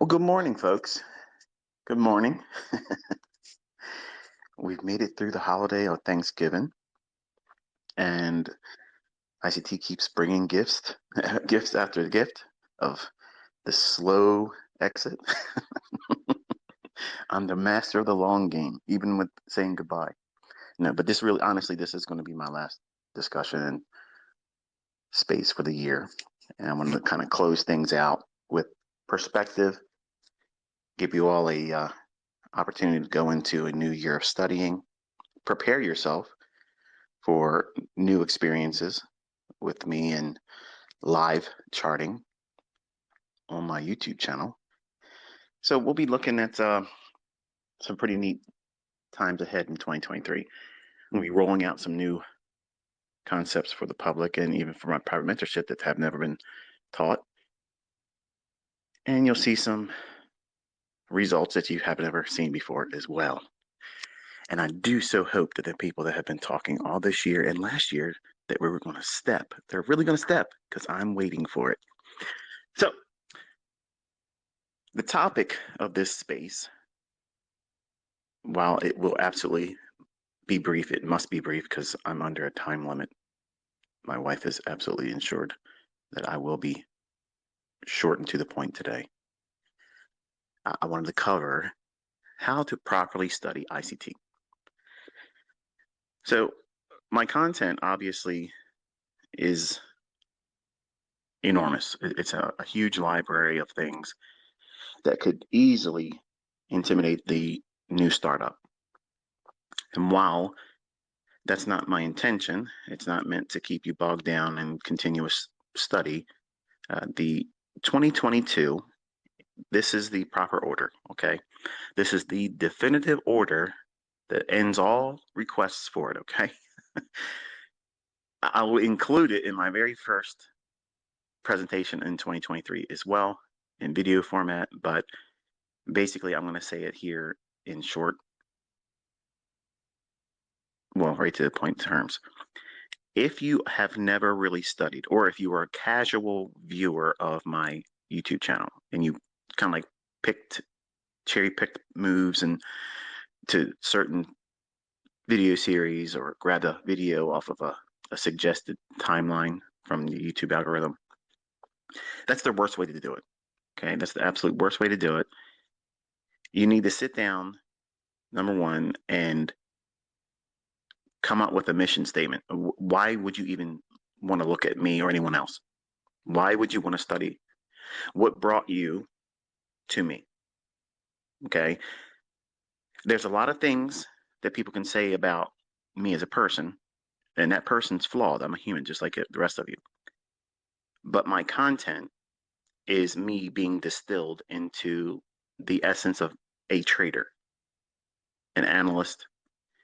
Well, good morning, folks. Good morning. We've made it through the holiday of Thanksgiving, and ICT keeps bringing gifts, gifts after gift of the slow exit. I'm the master of the long game, even with saying goodbye. No, but this really, honestly, this is going to be my last discussion and space for the year. And I want to kind of close things out with perspective, give you all a opportunity to go into a new year of studying, prepare yourself for new experiences with me and live charting on my YouTube channel. So we'll be looking at some pretty neat times ahead in 2023. We'll be rolling out some new concepts for the public and even for my private mentorship that have never been taught. And you'll see some results that you haven't ever seen before as well. And I do so hope that the people that have been talking all this year and last year that we were going to step, they're really going to step because I'm waiting for it. So the topic of this space, while it will absolutely be brief, it must be brief because I'm under a time limit. My wife is absolutely ensured that I will be short and to the point today. I wanted to cover how to properly study ICT. So my content obviously is enormous. It's a huge library of things that could easily intimidate the new startup. And while that's not my intention, it's not meant to keep you bogged down in continuous study. The 2022, this is the proper order, okay? This is the definitive order that ends all requests for it, okay? I will include it in my very first presentation in 2023 as well in video format, but basically I'm going to say it here in short, well, right to the point terms. If you have never really studied, or if you are a casual viewer of my YouTube channel and you kind of like cherry picked moves and to certain video series or grabbed a video off of a suggested timeline from the YouTube algorithm, that's the worst way to do it. Okay, that's the absolute worst way to do it. You need to sit down, number one, and come up with a mission statement. Why would you even want to look at me or anyone else? Why would you want to study? What brought you to me? Okay, there's a lot of things that people can say about me as a person, and that person's flawed. I'm a human just like the rest of you. But my content is me being distilled into the essence of a trader, an analyst,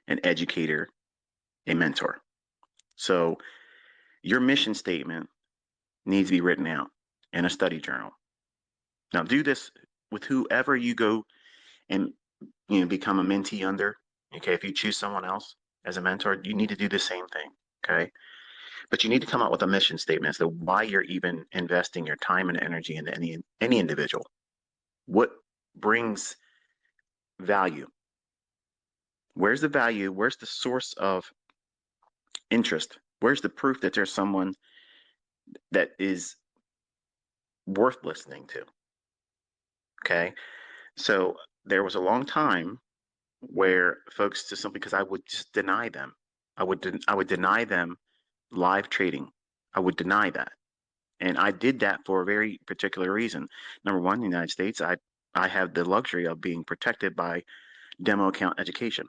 an educator, a mentor. So your mission statement needs to be written out in a study journal. Now do this with whoever you go and become a mentee under. Okay, if you choose someone else as a mentor, you need to do the same thing. Okay, but you need to come up with a mission statement as to why you're even investing your time and energy into any individual. What brings value? Where's the value? Where's the source of interest? Where's the proof that there's someone that is worth listening to? Okay, so there was a long time where folks just simply because I would just deny them. I would deny them live trading. I would deny that. And I did that for a very particular reason. Number one, in the United States, I have the luxury of being protected by demo account education.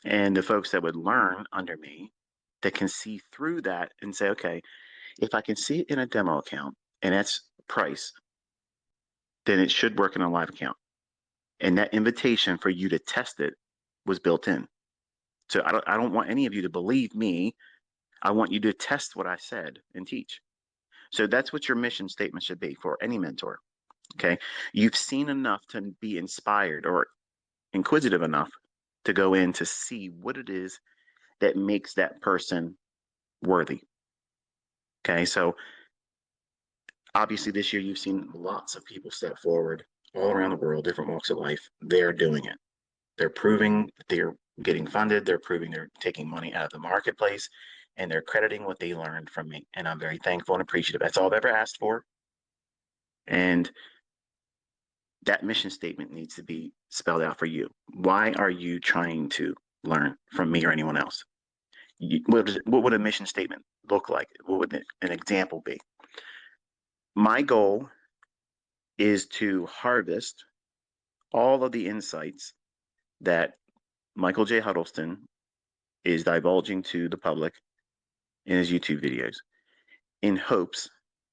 And the folks that would learn under me that can see through that and say, okay, if I can see it in a demo account and that's price, then it should work in a live account. And that invitation for you to test it was built in. So I don't want any of you to believe me. I want you to test what I said and teach. So that's what your mission statement should be for any mentor. Okay. You've seen enough to be inspired or inquisitive enough to go in to see what it is that makes that person worthy. Okay. So Obviously, this year you've seen lots of people step forward all around the world, different walks of life. They're doing it. They're proving that they're getting funded. They're proving they're taking money out of the marketplace, and they're crediting what they learned from me. And I'm very thankful and appreciative. That's all I've ever asked for. And that mission statement needs to be spelled out for you. Why are you trying to learn from me or anyone else? What would a mission statement look like? What would an example be? My goal is to harvest all of the insights that Michael J. Huddleston is divulging to the public in his YouTube videos in hopes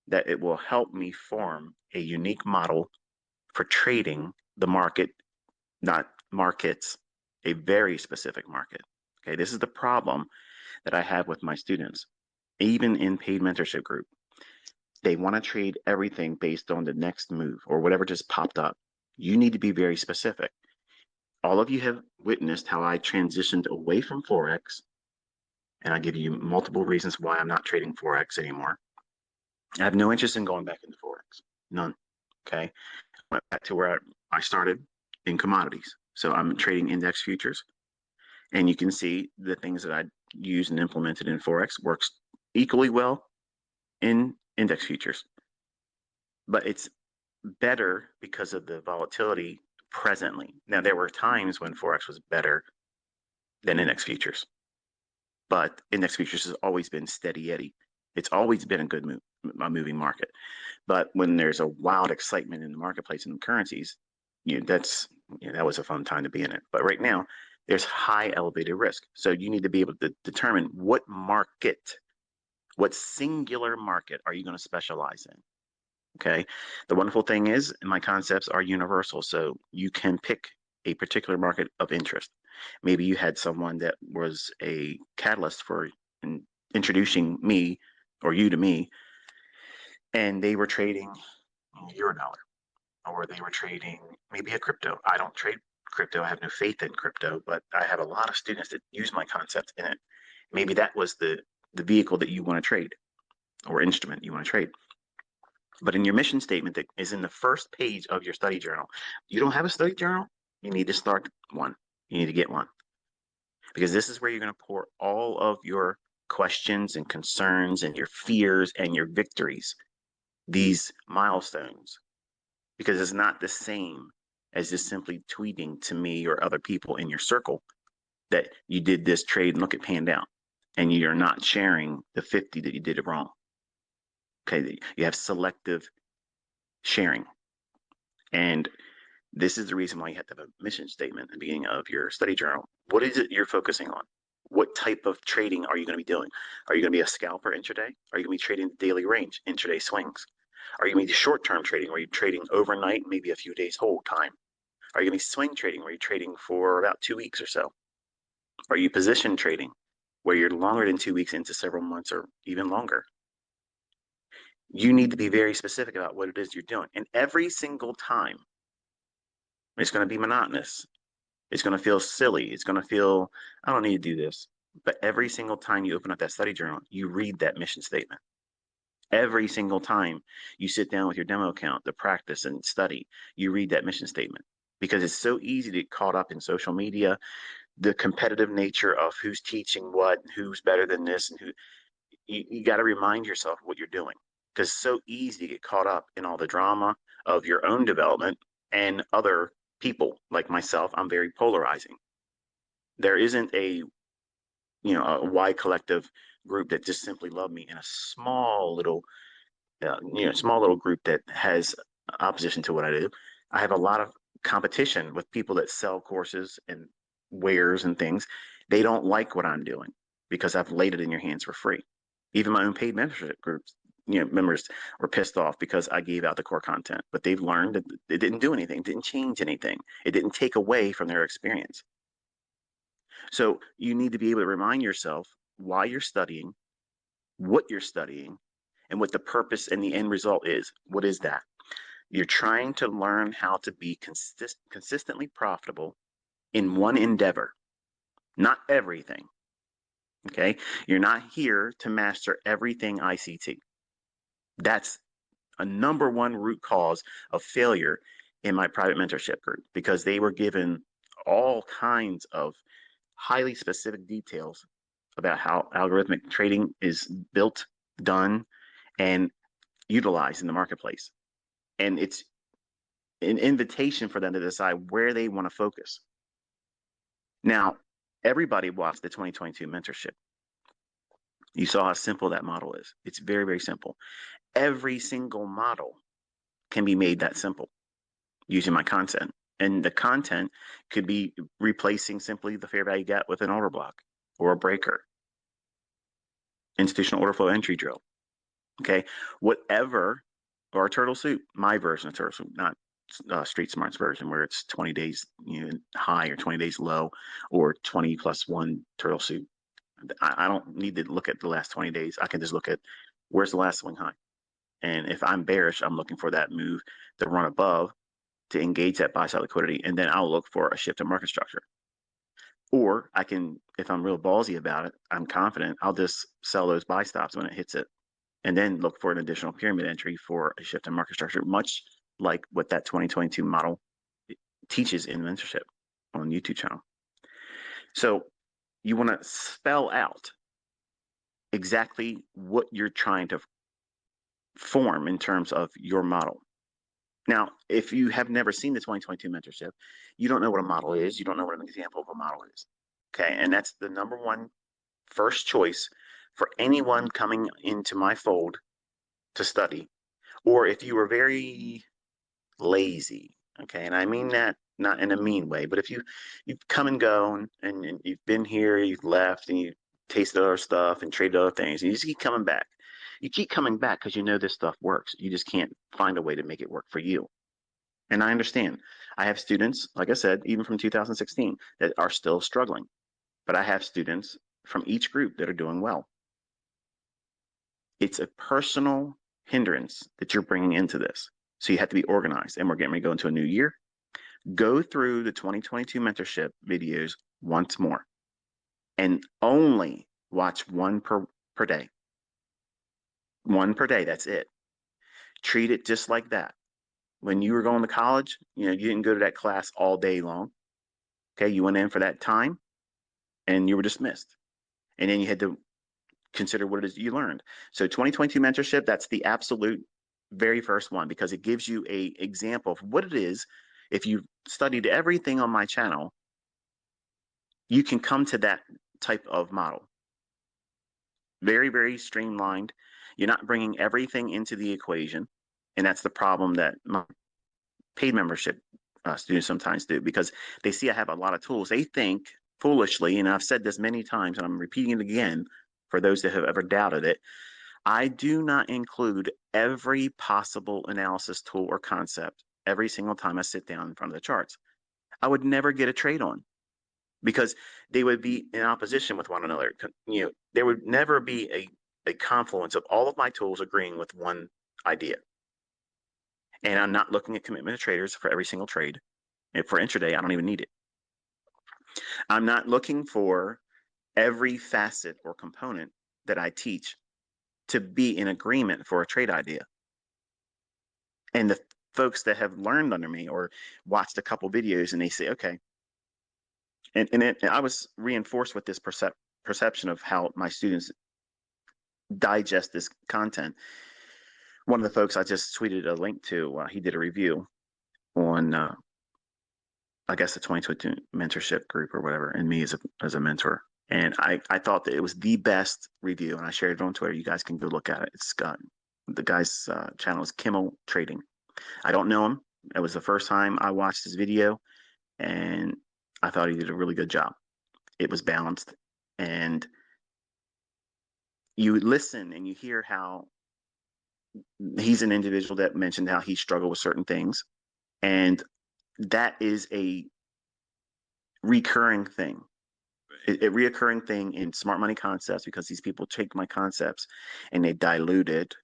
that it will help me form a unique model for trading the market, not markets, a very specific market. Okay, this is the problem that I have with my students, even in paid mentorship group. They want to trade everything based on the next move or whatever just popped up. You need to be very specific. All of you have witnessed how I transitioned away from Forex, and I give you multiple reasons why I'm not trading Forex anymore. I have no interest in going back into Forex. None. Okay. I went back to where I started in commodities. So I'm trading index futures. And you can see the things that I used and implemented in Forex works equally well in index futures. But it's better because of the volatility presently. Now, there were times when Forex was better than index futures, but index futures has always been steady Eddie. It's always been a moving market. But when there's a wild excitement in the marketplace and the currencies, that was a fun time to be in it. But right now, there's high elevated risk. So you need to be able to determine what singular market are you going to specialize in? Okay. The wonderful thing is my concepts are universal. So you can pick a particular market of interest. Maybe you had someone that was a catalyst for introducing me or you to me, and they were trading Eurodollar, or they were trading maybe a crypto. I don't trade crypto. I have no faith in crypto, but I have a lot of students that use my concept in it. Maybe that was the vehicle that you want to trade or instrument you want to trade. But in your mission statement that is in the first page of your study journal, you don't have a study journal, you need to start one. You need to get one. Because this is where you're going to pour all of your questions and concerns and your fears and your victories, these milestones. Because it's not the same as just simply tweeting to me or other people in your circle that you did this trade and look, it panned out. And you're not sharing the 50 that you did it wrong. Okay, you have selective sharing. And this is the reason why you have to have a mission statement at the beginning of your study journal. What is it you're focusing on? What type of trading are you going to be doing? Are you going to be a scalper intraday? Are you going to be trading daily range, intraday swings? Are you going to be short-term trading where you're trading overnight, maybe a few days hold time? Are you going to be swing trading where you're trading for about 2 weeks or so? Are you position trading where you're longer than 2 weeks into several months or even longer? You need to be very specific about what it is you're doing. And every single time, it's going to be monotonous. It's going to feel silly. It's going to feel, I don't need to do this. But every single time you open up that study journal, you read that mission statement. Every single time you sit down with your demo account to practice and study, you read that mission statement because it's so easy to get caught up in social media, the competitive nature of who's teaching what, who's better than this, and who you got to remind yourself what you're doing because it's so easy to get caught up in all the drama of your own development and other people like myself. I'm very polarizing. There isn't a Y collective group that just simply love me in a small little group that has opposition to what I do. I have a lot of competition with people that sell courses and wares and things. They don't like what I'm doing because I've laid it in your hands for free. Even my own paid membership groups, members were pissed off because I gave out the core content, but they've learned that it didn't do anything, it didn't change anything. It didn't take away from their experience. So you need to be able to remind yourself why you're studying, what you're studying, and what the purpose and the end result is. What is that? You're trying to learn how to be consistently profitable in one endeavor, not everything. Okay? You're not here to master everything ICT. That's a number one root cause of failure in my private mentorship group, because they were given all kinds of highly specific details about how algorithmic trading is built, done, and utilized in the marketplace. And it's an invitation for them to decide where they want to focus. Now, everybody watched the 2022 mentorship. You saw how simple that model is. It's very, very simple. Every single model can be made that simple using my content. And the content could be replacing simply the fair value gap with an order block or a breaker, institutional order flow entry drill. Okay, whatever, or a turtle soup, my version of turtle soup, not Street Smart's version where it's 20 days high or 20 days low, or 20 plus one turtle soup. I don't need to look at the last 20 days. I can just look at where's the last swing high. And if I'm bearish, I'm looking for that move to run above to engage that buy side liquidity. And then I'll look for a shift in market structure. Or I can, if I'm real ballsy about it, I'm confident, I'll just sell those buy stops when it hits it, and then look for an additional pyramid entry for a shift in market structure, much like what that 2022 model teaches in mentorship on YouTube channel. So you want to spell out exactly what you're trying to form in terms of your model. Now, if you have never seen the 2022 mentorship, you don't know what a model is. You don't know what an example of a model is. Okay, and that's the number one first choice for anyone coming into my fold to study. Or if you are very lazy, okay, and I mean that not in a mean way, but if you've come and go and you've been here, you've left, and you tasted other stuff and traded other things, and you just keep coming back. You keep coming back because you know this stuff works. You just can't find a way to make it work for you. And I understand. I have students, like I said, even from 2016, that are still struggling. But I have students from each group that are doing well. It's a personal hindrance that you're bringing into this. So you have to be organized. And we're getting ready to go into a new year. Go through the 2022 mentorship videos once more and only watch one per day. One per day, that's it. Treat it just like that. When you were going to college, you didn't go to that class all day long. Okay, you went in for that time and you were dismissed. And then you had to consider what it is you learned. So 2022 mentorship, that's the absolute very first one, because it gives you an example of what it is. If you've studied everything on my channel, you can come to that type of model. Very, very streamlined. You're not bringing everything into the equation. And that's the problem that my paid membership students sometimes do, because they see I have a lot of tools. They think foolishly, and I've said this many times, and I'm repeating it again for those that have ever doubted it, I do not include every possible analysis tool or concept every single time I sit down in front of the charts. I would never get a trade on, because they would be in opposition with one another. There would never be a confluence of all of my tools agreeing with one idea. And I'm not looking at commitment to traders for every single trade. And for intraday, I don't even need it. I'm not looking for every facet or component that I teach to be in agreement for a trade idea. And the folks that have learned under me or watched a couple videos and they say, okay, and I was reinforced with this perception of how my students digest this content. One of the folks I just tweeted a link to, he did a review on, I guess, the 2022 mentorship group or whatever, and me as a mentor. And I thought that it was the best review, and I shared it on Twitter. You guys can go look at it. It's the guy's channel is Kimmel Trading. I don't know him. It was the first time I watched his video, and I thought he did a really good job. It was balanced, and you listen and you hear how he's an individual that mentioned how he struggled with certain things, and that is a recurring thing. A reoccurring thing in smart money concepts, because these people take my concepts and they dilute it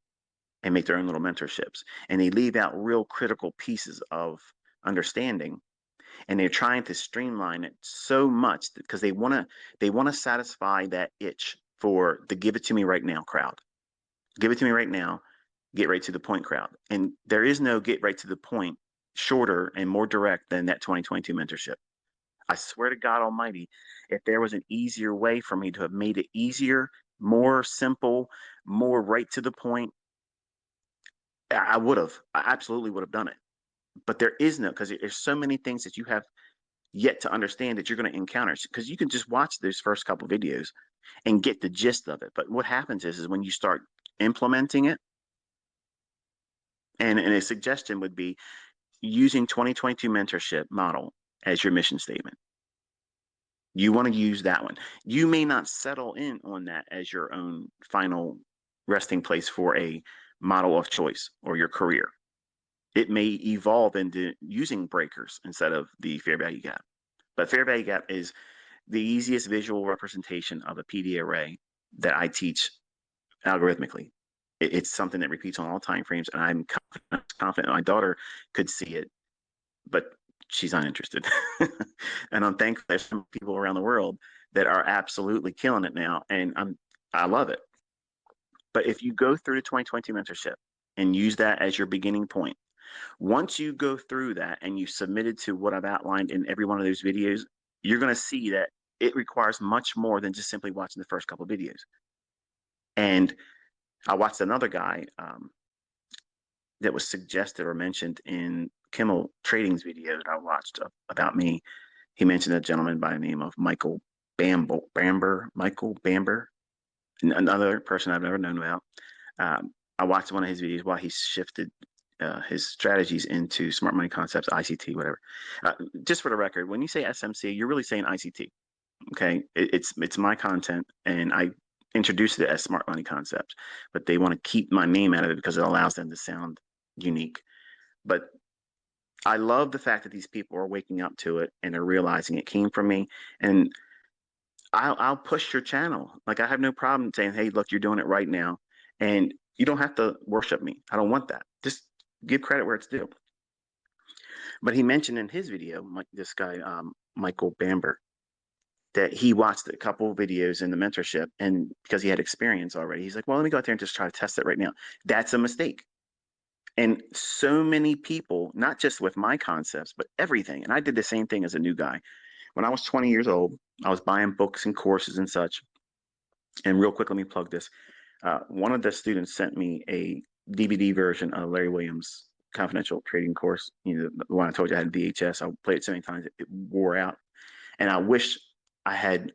and make their own little mentorships, and they leave out real critical pieces of understanding, and they're trying to streamline it so much because they want to satisfy that itch for the give it to me right now crowd. Give it to me right now. get right to the point crowd. And there is no get right to the point shorter and more direct than that 2022 mentorship. I swear to God Almighty, if there was an easier way for me to have made it easier, more simple, more right to the point, I would have. I absolutely would have done it. But there is no, because there's so many things that you have yet to understand that you're going to encounter. Because you can just watch those first couple videos and get the gist of it. But what happens is when you start implementing it, and a suggestion would be using 2022 mentorship model as your mission statement. You want to use that one. You may not settle in on that as your own final resting place for a model of choice or your career. It may evolve into using breakers instead of the fair value gap. But fair value gap is the easiest visual representation of a PD array that I teach algorithmically. It's something that repeats on all time frames, and I'm confident my daughter could see it, but she's not interested. And I'm thankful there's some people around the world that are absolutely killing it now, and I love it. But if you go through the 2020 mentorship and use that as your beginning point, once you go through that and you submitted to what I've outlined in every one of those videos, you're going to see that it requires much more than just simply watching the first couple of videos. And I watched another guy that was suggested or mentioned in Kimmel Trading's video that I watched about me. He mentioned a gentleman by the name of Michael Bamber, another person I've never known about. I watched one of his videos while he shifted his strategies into smart money concepts, ICT, whatever. Just for the record, when you say SMC, you're really saying ICT. Okay, it's my content, and I introduced it as smart money concepts, but they want to keep my name out of it because it allows them to sound unique. But I love the fact that these people are waking up to it and they're realizing it came from me. And I'll push your channel. Like, I have no problem saying, hey, look, you're doing it right now. And you don't have to worship me. I don't want that. Just give credit where it's due. But he mentioned in his video, this guy, Michael Bamber, that he watched a couple of videos in the mentorship, and because he had experience already, he's like, well, let me go out there and just try to test it right now. That's a mistake. And so many people, not just with my concepts, but everything. And I did the same thing as a new guy. When I was 20 years old, I was buying books and courses and such. And real quick, let me plug this. One of the students sent me a DVD version of Larry Williams' confidential trading course. You know, the one I told you I had VHS. I played it so many times it wore out. And I wish I had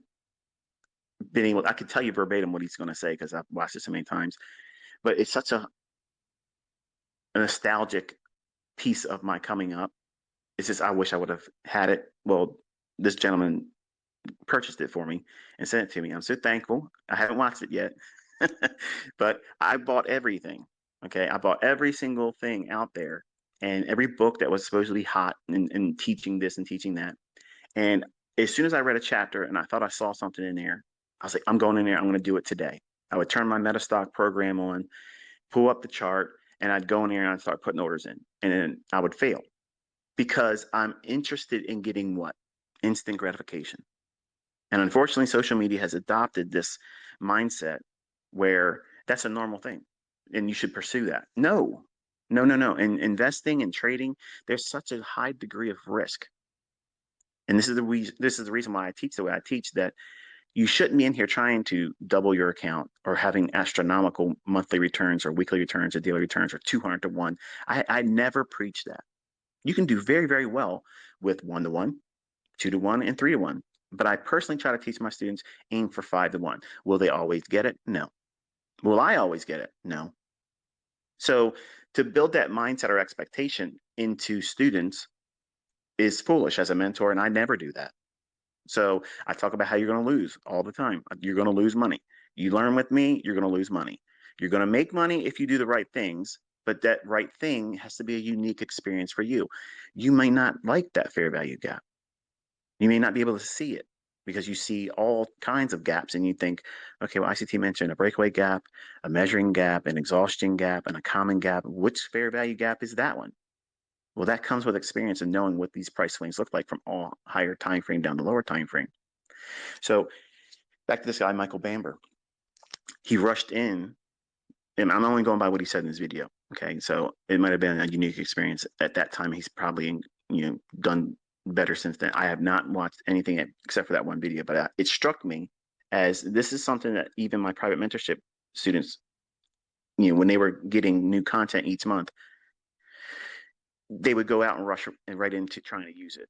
been able, I could tell you verbatim what he's going to say because I've watched it so many times. But it's such a nostalgic piece of my coming up. It's just I wish I would have had it. Well, this gentleman purchased it for me and sent it to me. I'm so thankful. I haven't watched it yet, but I bought everything. Okay, I bought every single thing out there and every book that was supposedly hot and teaching this and teaching that. And as soon as I read a chapter and I thought I saw something in there, I was like, I'm going in there. I'm going to do it today. I would turn my MetaStock program on, pull up the chart, and I'd go in there and I'd start putting orders in, and then I would fail because I'm interested in getting what? Instant gratification. And unfortunately, social media has adopted this mindset where that's a normal thing and you should pursue that. No, no, no, no. In investing and trading, there's such a high degree of risk. And this is the reason why I teach the way I teach, that you shouldn't be in here trying to double your account or having astronomical monthly returns or weekly returns or daily returns or 200 to 1. I never preach that. You can do very, very well with 1 to 1, 2 to 1, and 3 to 1. But I personally try to teach my students, aim for 5 to 1. Will they always get it? No. Will I always get it? No. So to build that mindset or expectation into students is foolish as a mentor, and I never do that. So I talk about how you're going to lose all the time. You're going to lose money. You learn with me, you're going to lose money. You're going to make money if you do the right things, but that right thing has to be a unique experience for you. You may not like that fair value gap. You may not be able to see it because you see all kinds of gaps and you think, okay, well, ICT mentioned a breakaway gap, a measuring gap, an exhaustion gap, and a common gap. Which fair value gap is that one? Well, that comes with experience and knowing what these price swings look like from all higher time frame down to lower time frame. So back to this guy, Michael Bamber. He rushed in and I'm only going by what he said in his video. Okay, so it might have been a unique experience at that time. He's probably done better since then. I have not watched anything except for that one video, but it struck me as this is something that even my private mentorship students, when they were getting new content each month, they would go out and rush right into trying to use it,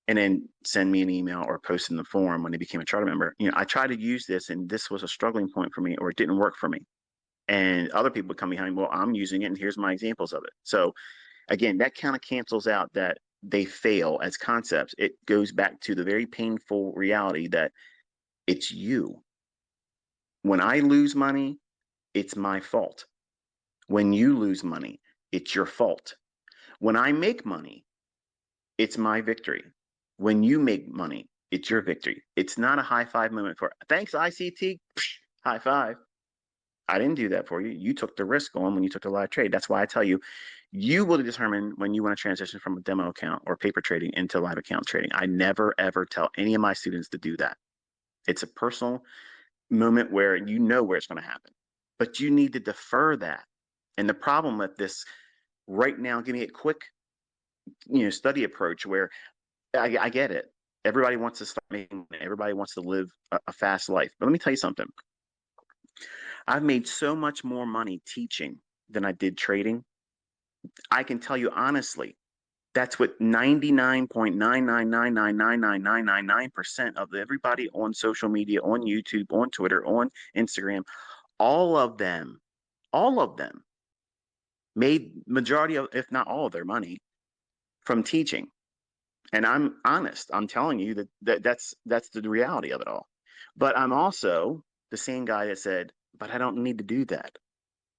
and then send me an email or post in the forum when they became a charter member. I tried to use this, and this was a struggling point for me, or it didn't work for me. And other people would come behind, well, I'm using it, and here's my examples of it. So again, that kind of cancels out that they fail as concepts. It goes back to the very painful reality that it's you. When I lose money, it's my fault. When you lose money, it's your fault. When I make money, it's my victory. When you make money, it's your victory. It's not a high five moment for, thanks, ICT, high five. I didn't do that for you. You took the risk on when you took the live trade. That's why I tell you, you will determine when you want to transition from a demo account or paper trading into live account trading. I never, ever tell any of my students to do that. It's a personal moment where you know where it's going to happen, but you need to defer that. And the problem with this right now, give me a quick, study approach where I get it. Everybody wants to start making money. Everybody wants to live a fast life. But let me tell you something. I've made so much more money teaching than I did trading. I can tell you honestly, that's what 99.999999999% of everybody on social media, on YouTube, on Twitter, on Instagram, all of them made majority of, if not all of their money from teaching. And I'm honest. I'm telling you that's the reality of it all. But I'm also the same guy that said, but I don't need to do that.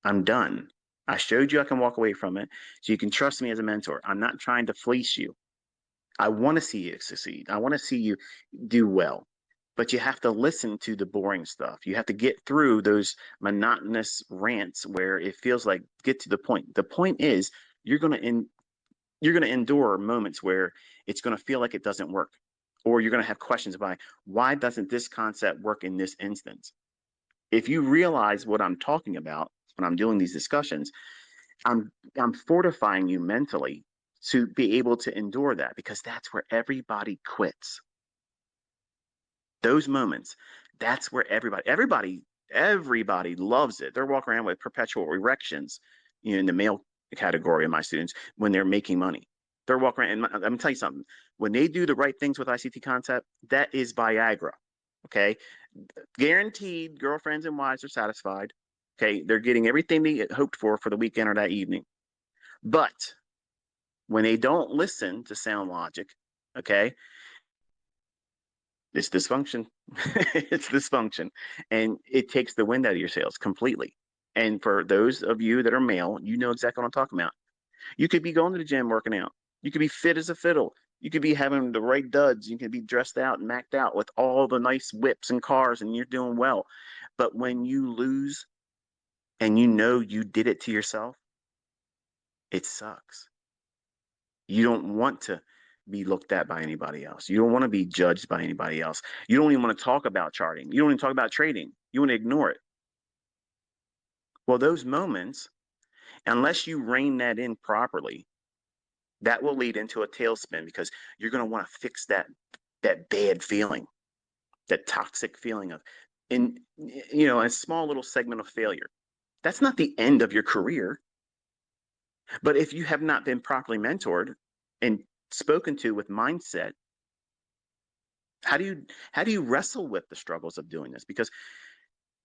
I'm done. I showed you I can walk away from it, so you can trust me as a mentor. I'm not trying to fleece you. I want to see you succeed. I want to see you do well. But you have to listen to the boring stuff. You have to get through those monotonous rants where it feels like get to the point. The point is you're going to endure moments where it's going to feel like it doesn't work, or you're going to have questions about why doesn't this concept work in this instance. If you realize what I'm talking about when I'm doing these discussions, I'm fortifying you mentally to be able to endure that, because that's where everybody quits. Those moments, that's where everybody loves it. They're walking around with perpetual erections, in the male category of my students when they're making money. They're walking around, and I'm gonna tell you something. When they do the right things with ICT concept, that is Viagra. Okay, guaranteed girlfriends and wives are satisfied. Okay, they're getting everything they hoped for the weekend or that evening. But when they don't listen to sound logic, okay, it's dysfunction. It's dysfunction. And it takes the wind out of your sails completely. And for those of you that are male, you know exactly what I'm talking about. You could be going to the gym working out. You could be fit as a fiddle. You could be having the right duds. You could be dressed out and macked out with all the nice whips and cars, and you're doing well. But when you lose and you know you did it to yourself, it sucks. You don't want to be looked at by anybody else. You don't want to be judged by anybody else. You don't even want to talk about charting. You don't even talk about trading. You want to ignore it. Well, those moments, unless you rein that in properly, that will lead into a tailspin, because you're going to want to fix that bad feeling, that toxic feeling of, in a small little segment of failure. That's not the end of your career. But if you have not been properly mentored and spoken to with mindset, how do you wrestle with the struggles of doing this? Because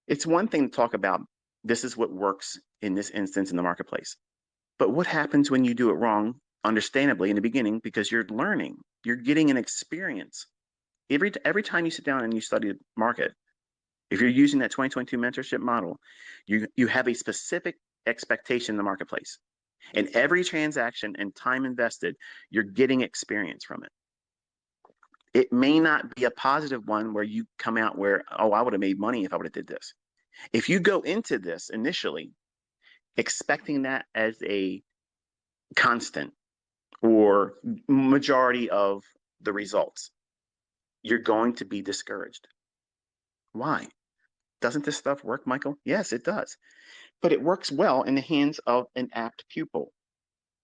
it's one thing to talk about this is what works in this instance in the marketplace. But what happens when you do it wrong, understandably in the beginning, because you're learning, you're getting an experience. Every time you sit down and you study the market, if you're using that 2022 mentorship model, you have a specific expectation in the marketplace. And every transaction and time invested, you're getting experience from it. It may not be a positive one where you come out where, oh, I would have made money if I would have did this. If you go into this initially expecting that as a constant or majority of the results, you're going to be discouraged. Why? Doesn't this stuff work, Michael? Yes, it does. But it works well in the hands of an apt pupil,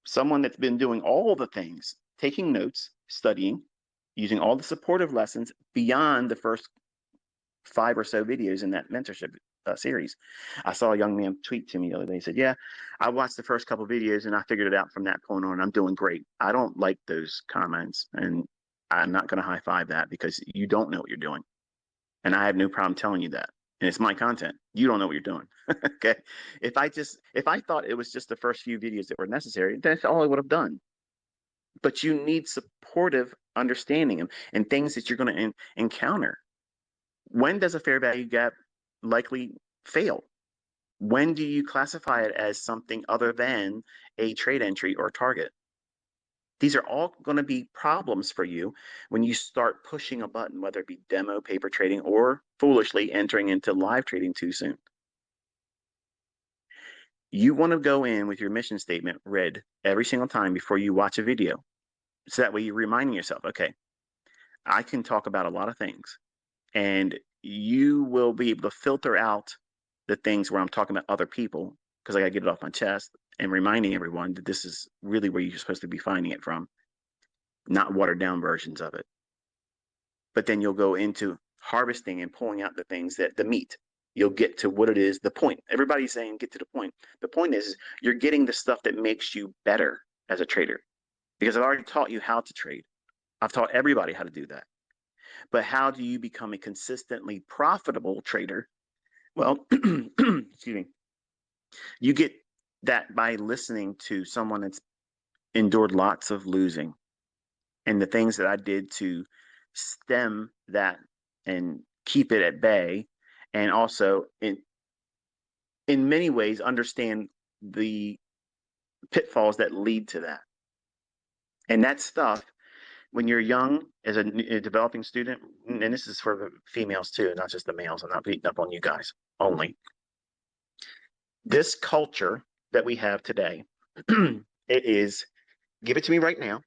someone that's been doing all the things, taking notes, studying, using all the supportive lessons beyond the first 5 or so videos in that mentorship series. I saw a young man tweet to me the other day. He said, "Yeah, I watched the first couple videos and I figured it out from that point on. I'm doing great." I don't like those comments, and I'm not going to high five that because you don't know what you're doing, and I have no problem telling you that. And it's my content. You don't know what you're doing. Okay. If I thought it was just the first few videos that were necessary, that's all I would have done. But you need supportive understanding and things that you're going to encounter. When does a fair value gap likely fail? When do you classify it as something other than a trade entry or target? These are all going to be problems for you when you start pushing a button, whether it be demo, paper trading, or foolishly entering into live trading too soon. You want to go in with your mission statement read every single time before you watch a video. So that way you're reminding yourself, okay, I can talk about a lot of things, and you will be able to filter out the things where I'm talking about other people because I got to get it off my chest and reminding everyone that this is really where you're supposed to be finding it from, not watered down versions of it. But then you'll go into harvesting and pulling out the things that the meat. You'll get to what it is, the point. Everybody's saying get to the point. The point is you're getting the stuff that makes you better as a trader because I've already taught you how to trade. I've taught everybody how to do that. But how do you become a consistently profitable trader? Well, excuse me. You get that by listening to someone that's endured lots of losing and the things that I did to stem that and keep it at bay, and also in many ways understand the pitfalls that lead to that. And that stuff, when you're young as a developing student, and this is for the females too, not just the males. I'm not beating up on you guys only. This culture that we have today, it is give it to me right now.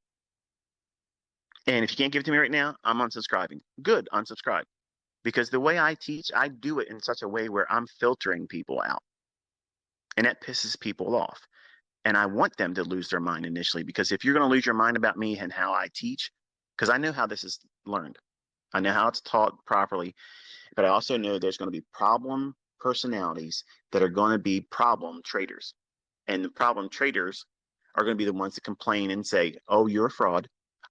And if you can't give it to me right now, I'm unsubscribing. Good, unsubscribe. Because the way I teach, I do it in such a way where I'm filtering people out. And that pisses people off. And I want them to lose their mind initially, because if you're going to lose your mind about me and how I teach, because I know how this is learned, I know how it's taught properly, but I also know there's going to be problem personalities that are going to be problem traders. And the problem traders are going to be the ones that complain and say, oh, you're a fraud.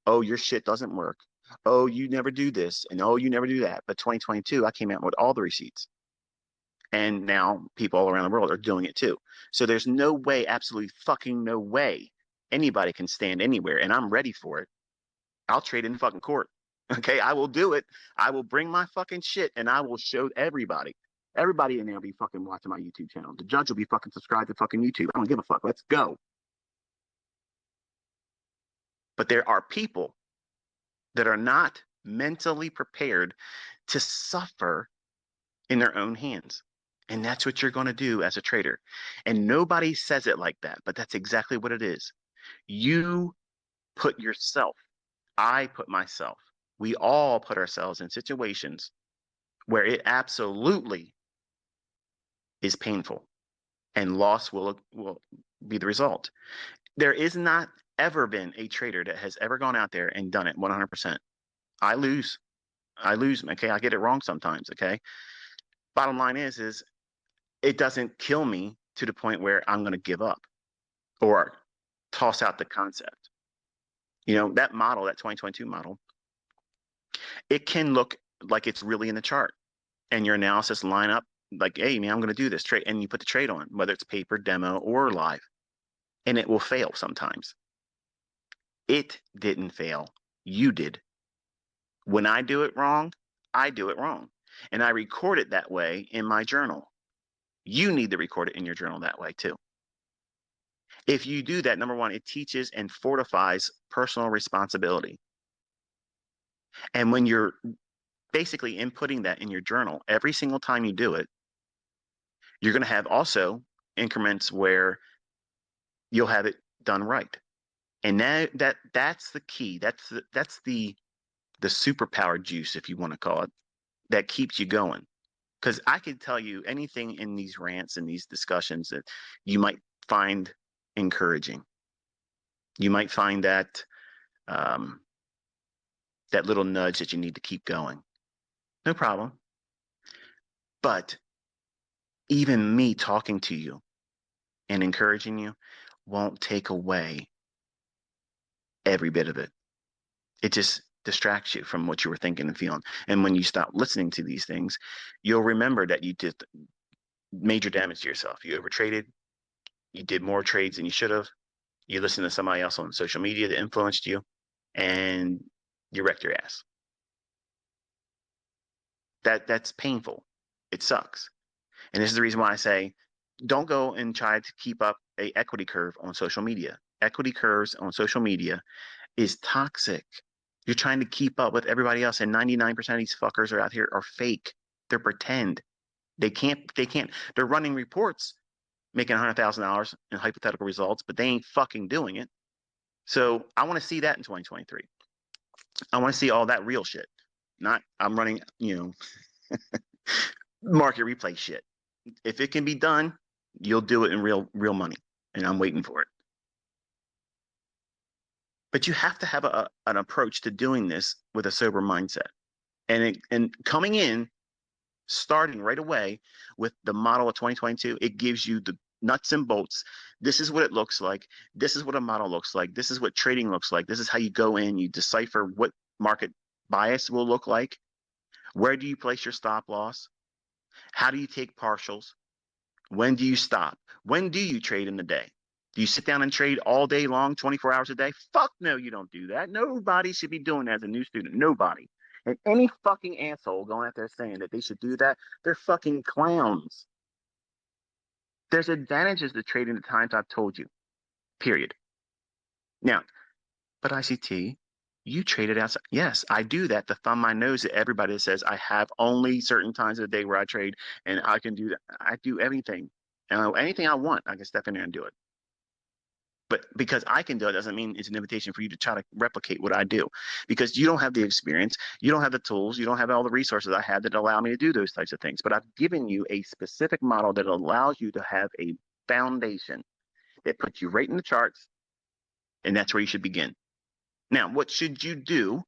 Oh, your shit doesn't work. Oh, you never do this. And oh, you never do that. But 2022, I came out with all the receipts. And now people all around the world are doing it too. So there's no way, absolutely fucking no way anybody can stand anywhere. And I'm ready for it. I'll trade in fucking court. Okay, I will do it. I will bring my fucking shit and I will show everybody. Everybody in there will be fucking watching my YouTube channel. The judge will be fucking subscribed to fucking YouTube. I don't give a fuck. Let's go. But there are people that are not mentally prepared to suffer in their own hands. And that's what you're going to do as a trader. And nobody says it like that, but that's exactly what it is. You put yourself, I put myself, we all put ourselves in situations where it absolutely is painful and loss will be the result. There is not ever been a trader that has ever gone out there and done it 100%. I lose. Okay. I get it wrong sometimes. Okay. Bottom line is it doesn't kill me to the point where I'm going to give up or toss out the concept. You know, that model, that 2022 model, it can look like it's really in the chart and your analysis line up like, hey, man, I'm going to do this trade. And you put the trade on, whether it's paper, demo, or live, and it will fail sometimes. It didn't fail. You did. When I do it wrong, I do it wrong. And I record it that way in my journal. You need to record it in your journal that way too. If you do that, number one, it teaches and fortifies personal responsibility. And when you're basically inputting that in your journal, every single time you do it, you're going to have also increments where you'll have it done right. And that's the key. That's the superpower juice, if you want to call it, that keeps you going. Because I could tell you anything in these rants and these discussions that you might find encouraging. You might find that um, that little nudge that you need to keep going. No problem. But even me talking to you and encouraging you won't take away every bit of it. It just distracts you from what you were thinking and feeling. And when you stop listening to these things, you'll remember that you did major damage to yourself. You overtraded. You did more trades than you should have. You listened to somebody else on social media that influenced you, and you wrecked your ass. That's painful. It sucks. And this is the reason why I say, don't go and try to keep up a equity curve on social media. Equity curves on social media is toxic. You're trying to keep up with everybody else, and 99% of these fuckers are out here are fake. They're pretend. They can't. They're running reports making $100,000 in hypothetical results, but they ain't fucking doing it. So I want to see that in 2023. I want to see all that real shit. Not I'm running, market replay shit. If it can be done, you'll do it in real money, and I'm waiting for it. But you have to have an approach to doing this with a sober mindset, and coming in, starting right away with the model of 2022. It gives you the nuts and bolts. This is what it looks like. This is what a model looks like. This is what trading looks like. This is how you go in. You decipher what market bias will look like. Where do you place your stop loss? How do you take partials? When do you stop? When do you trade in the day? Do you sit down and trade all day long, 24 hours a day? Fuck no, you don't do that. Nobody should be doing that as a new student. Nobody. And any fucking asshole going out there saying that they should do that, they're fucking clowns. There's advantages to trading the times I've told you, period. Now, but ICT, you traded outside. Yes, I do that to thumb my nose at everybody that says I have only certain times of the day where I trade and I can do that. I do everything. And anything I want, I can step in there and do it. But because I can do it doesn't mean it's an invitation for you to try to replicate what I do. Because you don't have the experience, you don't have the tools, you don't have all the resources I have that allow me to do those types of things. But I've given you a specific model that allows you to have a foundation that puts you right in the charts, and that's where you should begin. Now, what should you do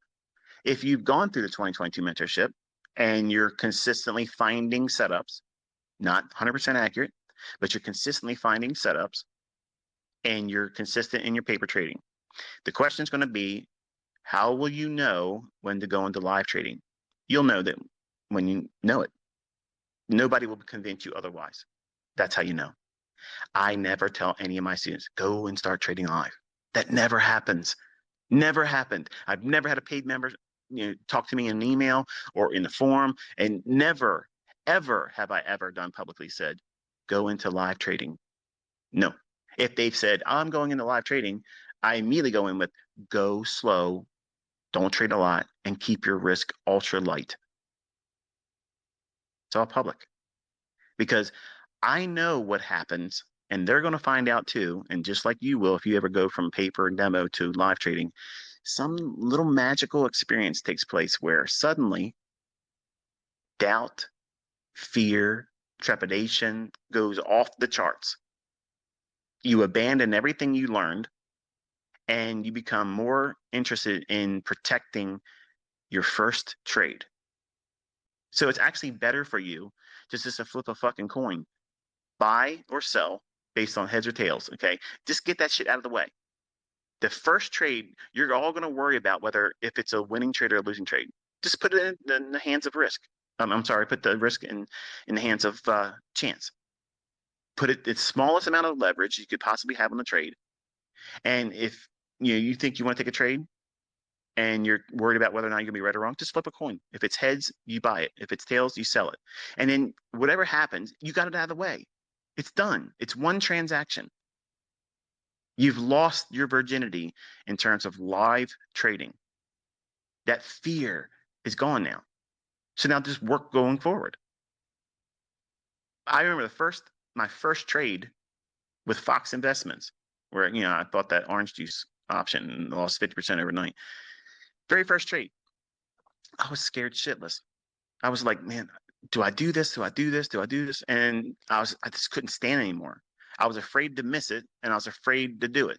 if you've gone through the 2022 mentorship and you're consistently finding setups, not 100% accurate, but you're consistently finding setups and you're consistent in your paper trading? The question is going to be, how will you know when to go into live trading? You'll know that when you know it. Nobody will convince you otherwise. That's how you know. I never tell any of my students, go and start trading live. That never happens. Never happened. I've never had a paid member talk to me in an email or in the forum, and never, ever have I ever done publicly said, go into live trading. No. If they've said, I'm going into live trading, I immediately go in with go slow, don't trade a lot, and keep your risk ultra light. It's all public. Because I know what happens, and they're going to find out too. And just like you will, if you ever go from paper and demo to live trading, some little magical experience takes place where suddenly doubt, fear, trepidation goes off the charts. You abandon everything you learned, and you become more interested in protecting your first trade. So it's actually better for you just to flip a fucking coin, buy or sell based on heads or tails. Okay, just get that shit out of the way. The first trade, you're all going to worry about whether if it's a winning trade or a losing trade. Just put it in the hands of risk. I'm sorry, put the risk in the hands of chance. Put it the smallest amount of leverage you could possibly have on the trade. And if you think you want to take a trade and you're worried about whether or not you're going to be right or wrong, just flip a coin. If it's heads, you buy it. If it's tails, you sell it. And then whatever happens, you got it out of the way. It's done. It's one transaction. You've lost your virginity in terms of live trading. That fear is gone now. So now just work going forward. I remember my first trade with Fox Investments, where I bought that orange juice option and lost 50% overnight. Very first trade. I was scared shitless. I was like, man, do I do this? Do I do this? Do I do this? And I just couldn't stand anymore. I was afraid to miss it and I was afraid to do it.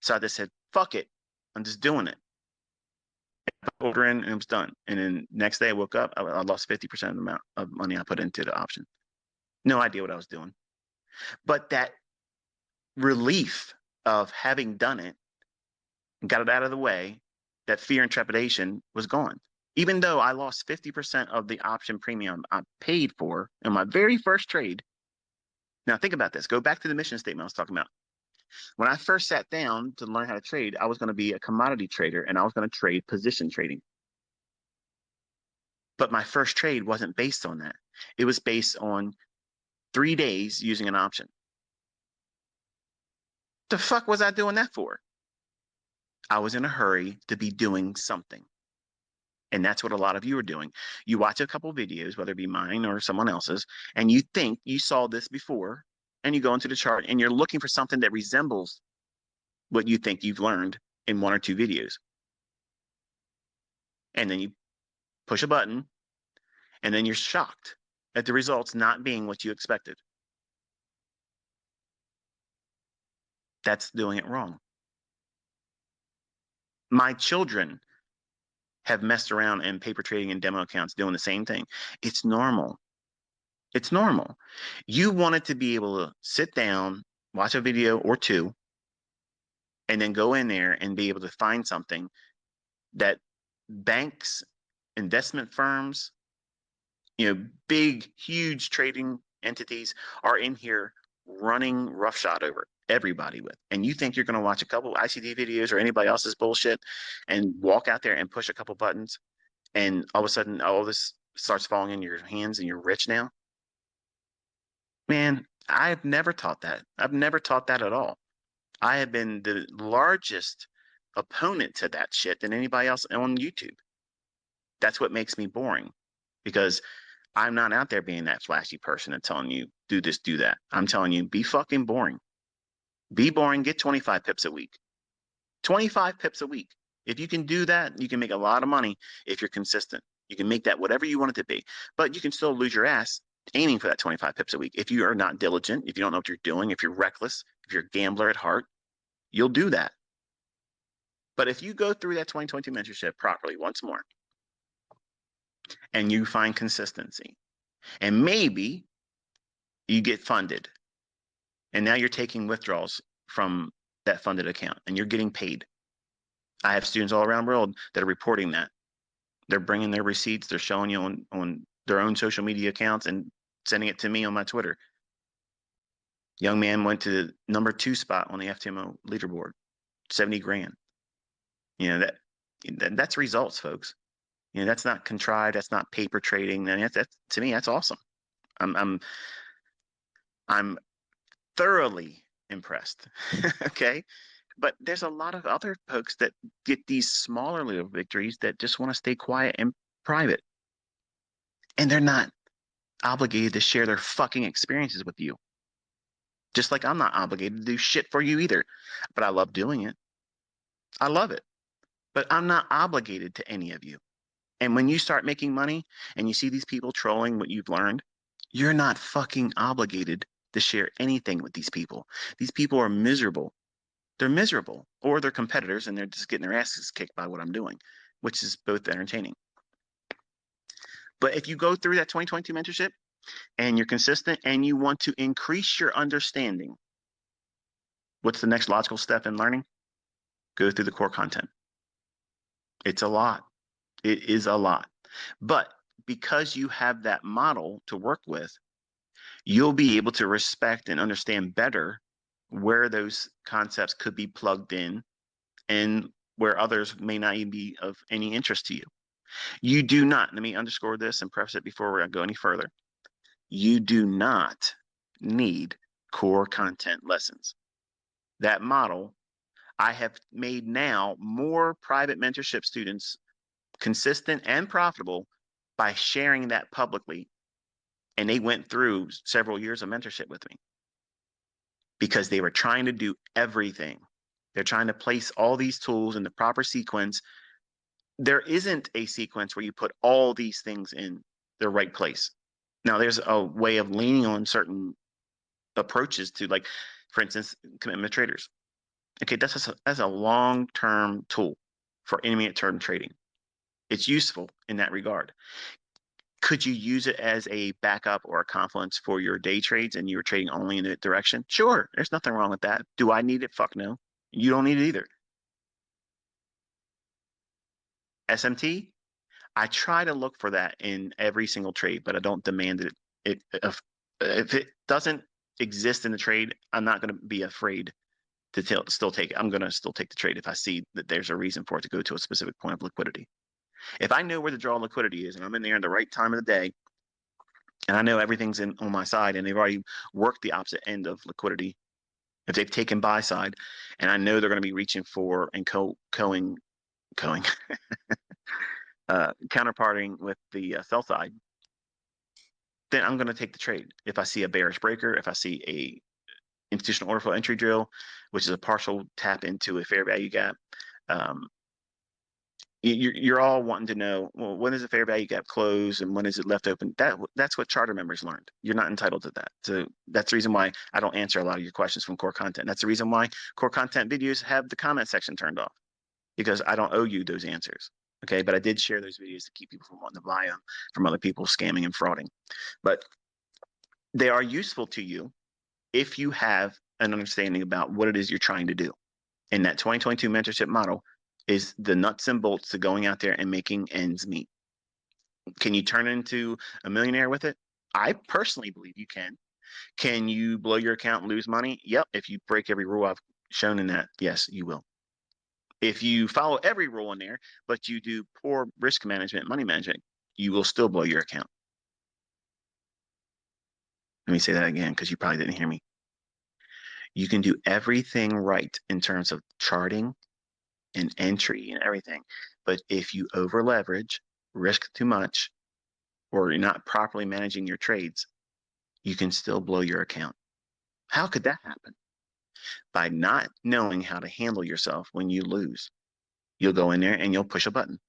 So I just said, fuck it. I'm just doing it. Order in and it was done. And then next day I woke up, I lost 50% of the amount of money I put into the option. No idea what I was doing. But that relief of having done it and got it out of the way, that fear and trepidation was gone. Even though I lost 50% of the option premium I paid for in my very first trade. Now think about this. Go back to the mission statement I was talking about. When I first sat down to learn how to trade, I was going to be a commodity trader and I was going to trade position trading. But my first trade wasn't based on that. It was based on 3 days using an option. The fuck was I doing that for? I was in a hurry to be doing something. And that's what a lot of you are doing. You watch a couple videos, whether it be mine or someone else's, and you think you saw this before, and you go into the chart and you're looking for something that resembles what you think you've learned in 1 or 2 videos. And then you push a button, and then you're shocked at the results not being what you expected. That's doing it wrong. My children have messed around in paper trading and demo accounts doing the same thing. It's normal. It's normal. You wanted to be able to sit down, watch a video or 2, and then go in there and be able to find something that banks, investment firms, big, huge trading entities are in here running roughshod over everybody with. And you think you're going to watch a couple ICT videos or anybody else's bullshit and walk out there and push a couple buttons, and all of a sudden all this starts falling in your hands and you're rich now? Man, I've never taught that. I've never taught that at all. I have been the largest opponent to that shit than anybody else on YouTube. That's what makes me boring, because I'm not out there being that flashy person and telling you, do this, do that. I'm telling you, be fucking boring. Be boring, get 25 pips a week. 25 pips a week. If you can do that, you can make a lot of money if you're consistent. You can make that whatever you want it to be, but you can still lose your ass aiming for that 25 pips a week. If you are not diligent, if you don't know what you're doing, if you're reckless, if you're a gambler at heart, you'll do that. But if you go through that 2022 mentorship properly once more, and you find consistency, and maybe you get funded, and now you're taking withdrawals from that funded account and you're getting paid. I have students all around the world that are reporting that. They're bringing their receipts. They're showing you on their own social media accounts and sending it to me on my Twitter. Young man went to the number 2 spot on the FTMO leaderboard, 70 grand. That's results, folks. That's not contrived. That's not paper trading. And that's to me, that's awesome. I'm thoroughly impressed. Okay. But there's a lot of other folks that get these smaller little victories that just want to stay quiet and private. And they're not obligated to share their fucking experiences with you. Just like I'm not obligated to do shit for you either. But I love doing it. I love it. But I'm not obligated to any of you. And when you start making money and you see these people trolling what you've learned, you're not fucking obligated to share anything with these people. These people are miserable. They're miserable, or they're competitors and they're just getting their asses kicked by what I'm doing, which is both entertaining. But if you go through that 2022 mentorship and you're consistent and you want to increase your understanding, what's the next logical step in learning? Go through the core content. It's a lot. It is a lot. But because you have that model to work with, you'll be able to respect and understand better where those concepts could be plugged in and where others may not even be of any interest to you. You do not, let me underscore this and preface it before I go any further. You do not need core content lessons. That model, I have made now more private mentorship students consistent and profitable by sharing that publicly. And they went through several years of mentorship with me because they were trying to do everything. They're trying to place all these tools in the proper sequence. There isn't a sequence where you put all these things in the right place. Now, there's a way of leaning on certain approaches to, like, for instance, commitment traders. Okay, that's a long-term tool for intermediate term trading. It's useful in that regard. Could you use it as a backup or a confluence for your day trades and you're trading only in that direction? Sure, there's nothing wrong with that. Do I need it? Fuck no. You don't need it either. SMT, I try to look for that in every single trade, but I don't demand it. If it doesn't exist in the trade, I'm not going to be afraid to still take it. I'm going to still take the trade if I see that there's a reason for it to go to a specific point of liquidity. If I know where the draw liquidity is and I'm in there at the right time of the day, and I know everything's on my side and they've already worked the opposite end of liquidity, if they've taken buy side and I know they're going to be reaching for and counterparting with the sell side, then I'm going to take the trade. If I see a bearish breaker, if I see a institutional order flow entry drill, which is a partial tap into a fair value gap, you're all wanting to know, well, when is the fair value gap close and when is it left open? That's what charter members learned. You're not entitled to that. So that's the reason why I don't answer a lot of your questions from core content. That's the reason why core content videos have the comment section turned off, because I don't owe you those answers. Okay, but I did share those videos to keep people from wanting to buy them from other people scamming and frauding. But they are useful to you if you have an understanding about what it is you're trying to do. And that 2022 mentorship model is the nuts and bolts to going out there and making ends meet. Can you turn into a millionaire with it? I personally believe you can. Can you blow your account and lose money? Yep. If you break every rule I've shown in that, yes, you will. If you follow every rule in there, but you do poor risk management, money management, you will still blow your account. Let me say that again, because you probably didn't hear me. You can do everything right in terms of charting and entry and everything. But if you over leverage, risk too much, or you're not properly managing your trades, you can still blow your account. How could that happen? By not knowing how to handle yourself when you lose. You'll go in there and you'll push a button.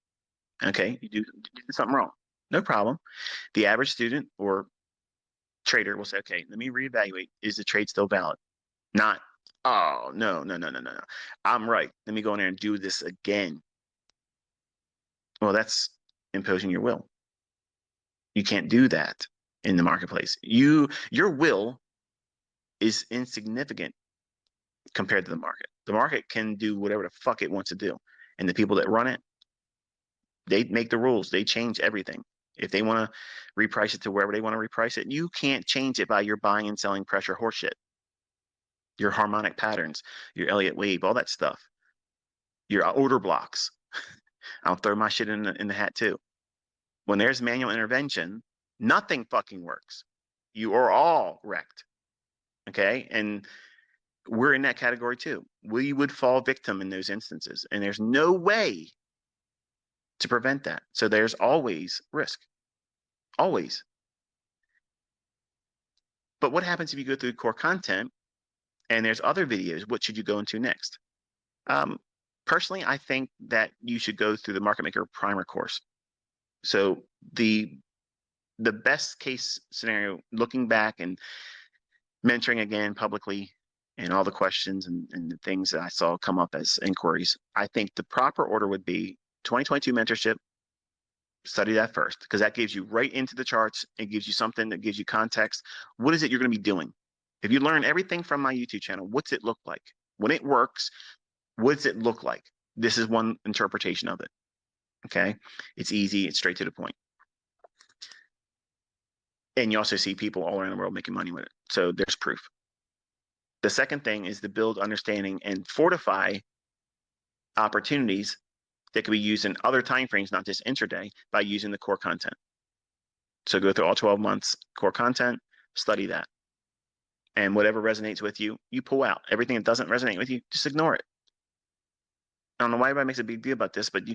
Okay, you do something wrong. No problem. The average student or trader will say, okay, let me reevaluate. Is the trade still valid? Not, oh, no. I'm right. Let me go in there and do this again. Well, that's imposing your will. You can't do that in the marketplace. Your will is insignificant compared to the market. The market can do whatever the fuck it wants to do. And the people that run it, they make the rules. They change everything. If they want to reprice it to wherever they want to reprice it, you can't change it by your buying and selling pressure horseshit. Your harmonic patterns, your Elliott wave, all that stuff. Your order blocks. I'll throw my shit in the hat too. When there's manual intervention, nothing fucking works. You are all wrecked. Okay? And we're in that category too. We would fall victim in those instances. And there's no way to prevent that. So there's always risk. Always. But what happens if you go through core content and there's other videos? What should you go into next? Personally, I think that you should go through the Market Maker Primer course. So the best case scenario, looking back and mentoring again publicly and all the questions and the things that I saw come up as inquiries, I think the proper order would be 2022 mentorship. Study that first, because that gives you right into the charts. It gives you something that gives you context. What is it you're going to be doing? If you learn everything from my YouTube channel, what's it look like? When it works, what's it look like? This is one interpretation of it. Okay? It's easy. It's straight to the point. And you also see people all around the world making money with it. So there's proof. The second thing is to build understanding and fortify opportunities that can be used in other time frames, not just intraday, by using the core content. So go through all 12 months core content, study that. And whatever resonates with you, you pull out. Everything that doesn't resonate with you, just ignore it. I don't know why everybody makes a big deal about this, but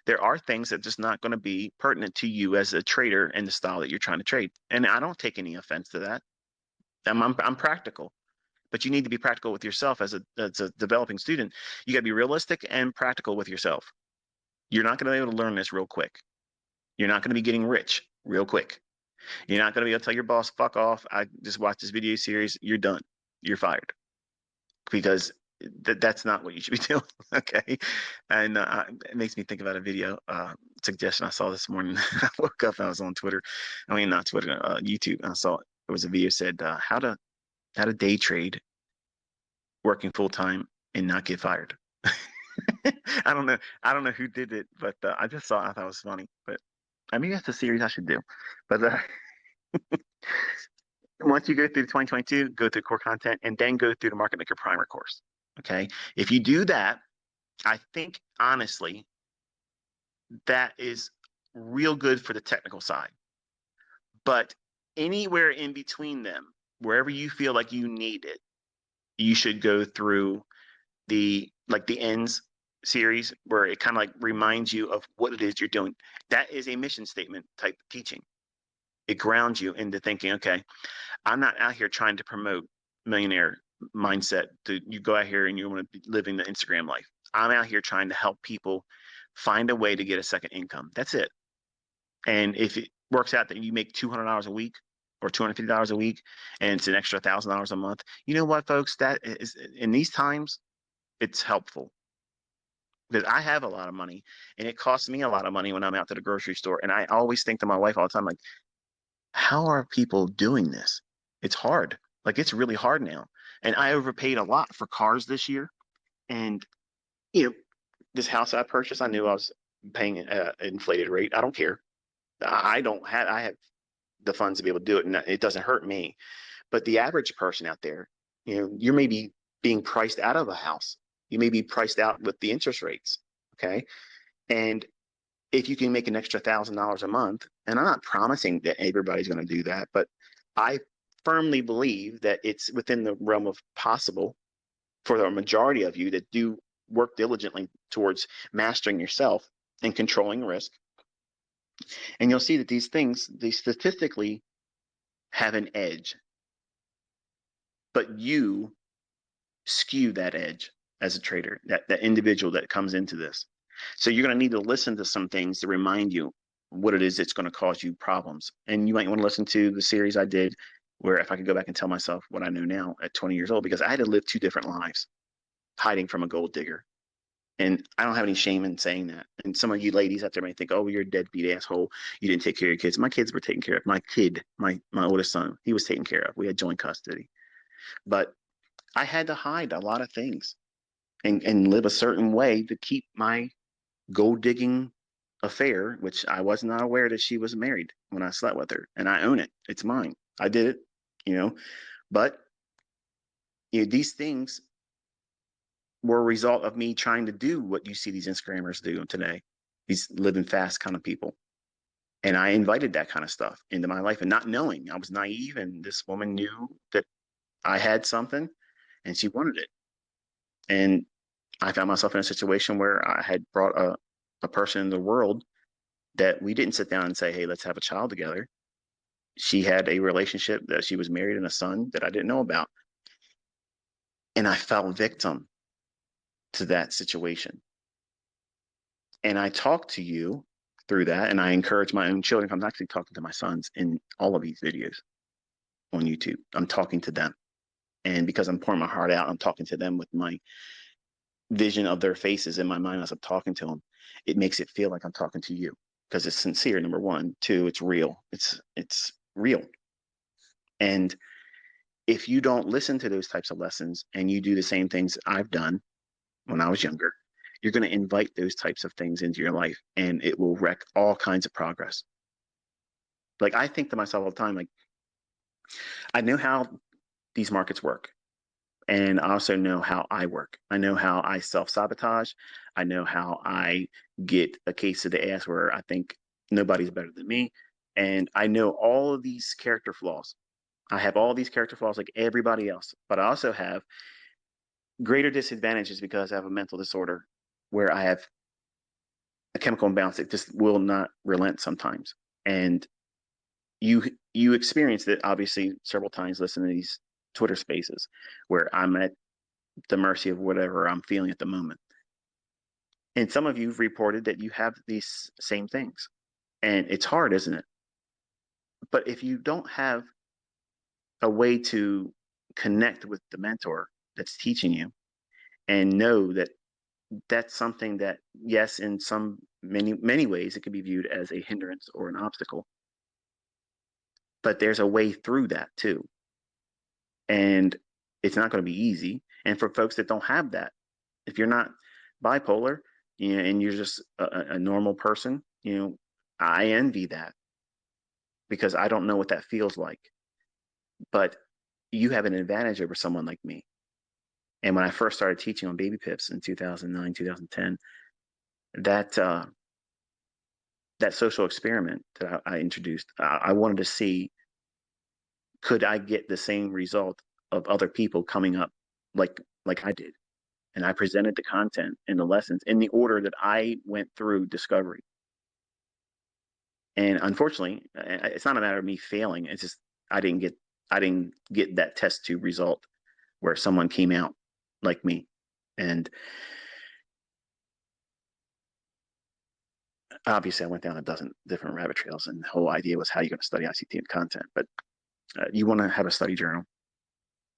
there are things that are just not going to be pertinent to you as a trader and the style that you're trying to trade. And I don't take any offense to that. I'm practical, but you need to be practical with yourself as a developing student. You got to be realistic and practical with yourself. You're not going to be able to learn this real quick. You're not going to be getting rich real quick. You're not going to be able to tell your boss, fuck off. I just watched this video series. You're done. You're fired because that's not what you should be doing. Okay. And it makes me think about a video suggestion I saw this morning. I woke up and I was on Twitter. I mean, not Twitter, YouTube. And I saw it was a video said how to day trade working full time and not get fired. I don't know. I don't know who did it, but I just saw it. I thought it was funny. But I mean, that's a series I should do. But once you go through the 2022, go through core content, and then go through the Market Maker Primer course. Okay. If you do that, I think honestly, that is real good for the technical side. But anywhere in between them, wherever you feel like you need it, you should go through the ends series where it kind of like reminds you of what it is you're doing. That is a mission statement type teaching. It grounds you into thinking, okay, I'm not out here trying to promote millionaire mindset to you go out here and you want to be living the Instagram life. I'm out here trying to help people find a way to get a second income. That's it. And if it works out that you make $200 a week or $250 a week and it's an extra $1,000 a month, you know what, folks, that is in these times, it's helpful because I have a lot of money and it costs me a lot of money when I'm out to the grocery store. And I always think to my wife all the time, like, how are people doing this? It's hard. Like it's really hard now. And I overpaid a lot for cars this year. And you know, this house I purchased, I knew I was paying an inflated rate. I don't care. I have the funds to be able to do it, and it doesn't hurt me. But the average person out there, you may be being priced out of a house. You may be priced out with the interest rates. Okay. And if you can make an extra $1,000 a month, and I'm not promising that everybody's going to do that, but I firmly believe that it's within the realm of possible for the majority of you that do work diligently towards mastering yourself and controlling risk. And you'll see that these things, they statistically have an edge, but you skew that edge as a trader, that individual that comes into this. So you're going to need to listen to some things to remind you what it is that's going to cause you problems. And you might want to listen to the series I did where if I could go back and tell myself what I know now at 20 years old, because I had to live two different lives hiding from a gold digger. And I don't have any shame in saying that. And some of you ladies out there may think, oh, well, you're a deadbeat asshole. You didn't take care of your kids. My kids were taken care of. My kid, my oldest son, he was taken care of. We had joint custody. But I had to hide a lot of things and live a certain way to keep my gold digging affair, which I was not aware that she was married when I slept with her. And I own it. It's mine. I did it. But these things were a result of me trying to do what you see these Instagrammers do today, these living fast kind of people. And I invited that kind of stuff into my life and not knowing. I was naive, and this woman knew that I had something and she wanted it. And I found myself in a situation where I had brought a person in the world that we didn't sit down and say, hey, let's have a child together. She had a relationship that she was married and a son that I didn't know about. And I fell victim to that situation. And I talk to you through that, and I encourage my own children. I'm actually talking to my sons in all of these videos on YouTube. I'm talking to them. And because I'm pouring my heart out, I'm talking to them with my vision of their faces in my mind as I'm talking to them. It makes it feel like I'm talking to you because it's sincere, number one. Two, it's real. It's real. And if you don't listen to those types of lessons and you do the same things I've done when I was younger, you're going to invite those types of things into your life and it will wreck all kinds of progress. Like I think to myself all the time, like I know how these markets work. And I also know how I work. I know how I self-sabotage. I know how I get a case of the ass where I think nobody's better than me. And I know all of these character flaws. I have all these character flaws like everybody else, but I also have greater disadvantages because I have a mental disorder where I have a chemical imbalance that just will not relent sometimes. And you experienced it obviously several times listening to these Twitter spaces where I'm at the mercy of whatever I'm feeling at the moment. And some of you've reported that you have these same things. And it's hard, isn't it? But if you don't have a way to connect with the mentor that's teaching you and know that that's something that, yes, in some many ways it can be viewed as a hindrance or an obstacle, but there's a way through that too. And it's not going to be easy. And for folks that don't have that, if you're not bipolar, and you're just a normal person, I envy that because I don't know what that feels like. But you have an advantage over someone like me. And when I first started teaching on baby pips in 2009, 2010, that that social experiment that I introduced, I wanted to see, could I get the same result of other people coming up like I did? And I presented the content and the lessons in the order that I went through discovery. And unfortunately, it's not a matter of me failing. It's just I didn't get I didn't get that test tube result where someone came out like me. And obviously, I went down a dozen different rabbit trails, and the whole idea was how you're going to study ICT and content. But you want to have a study journal.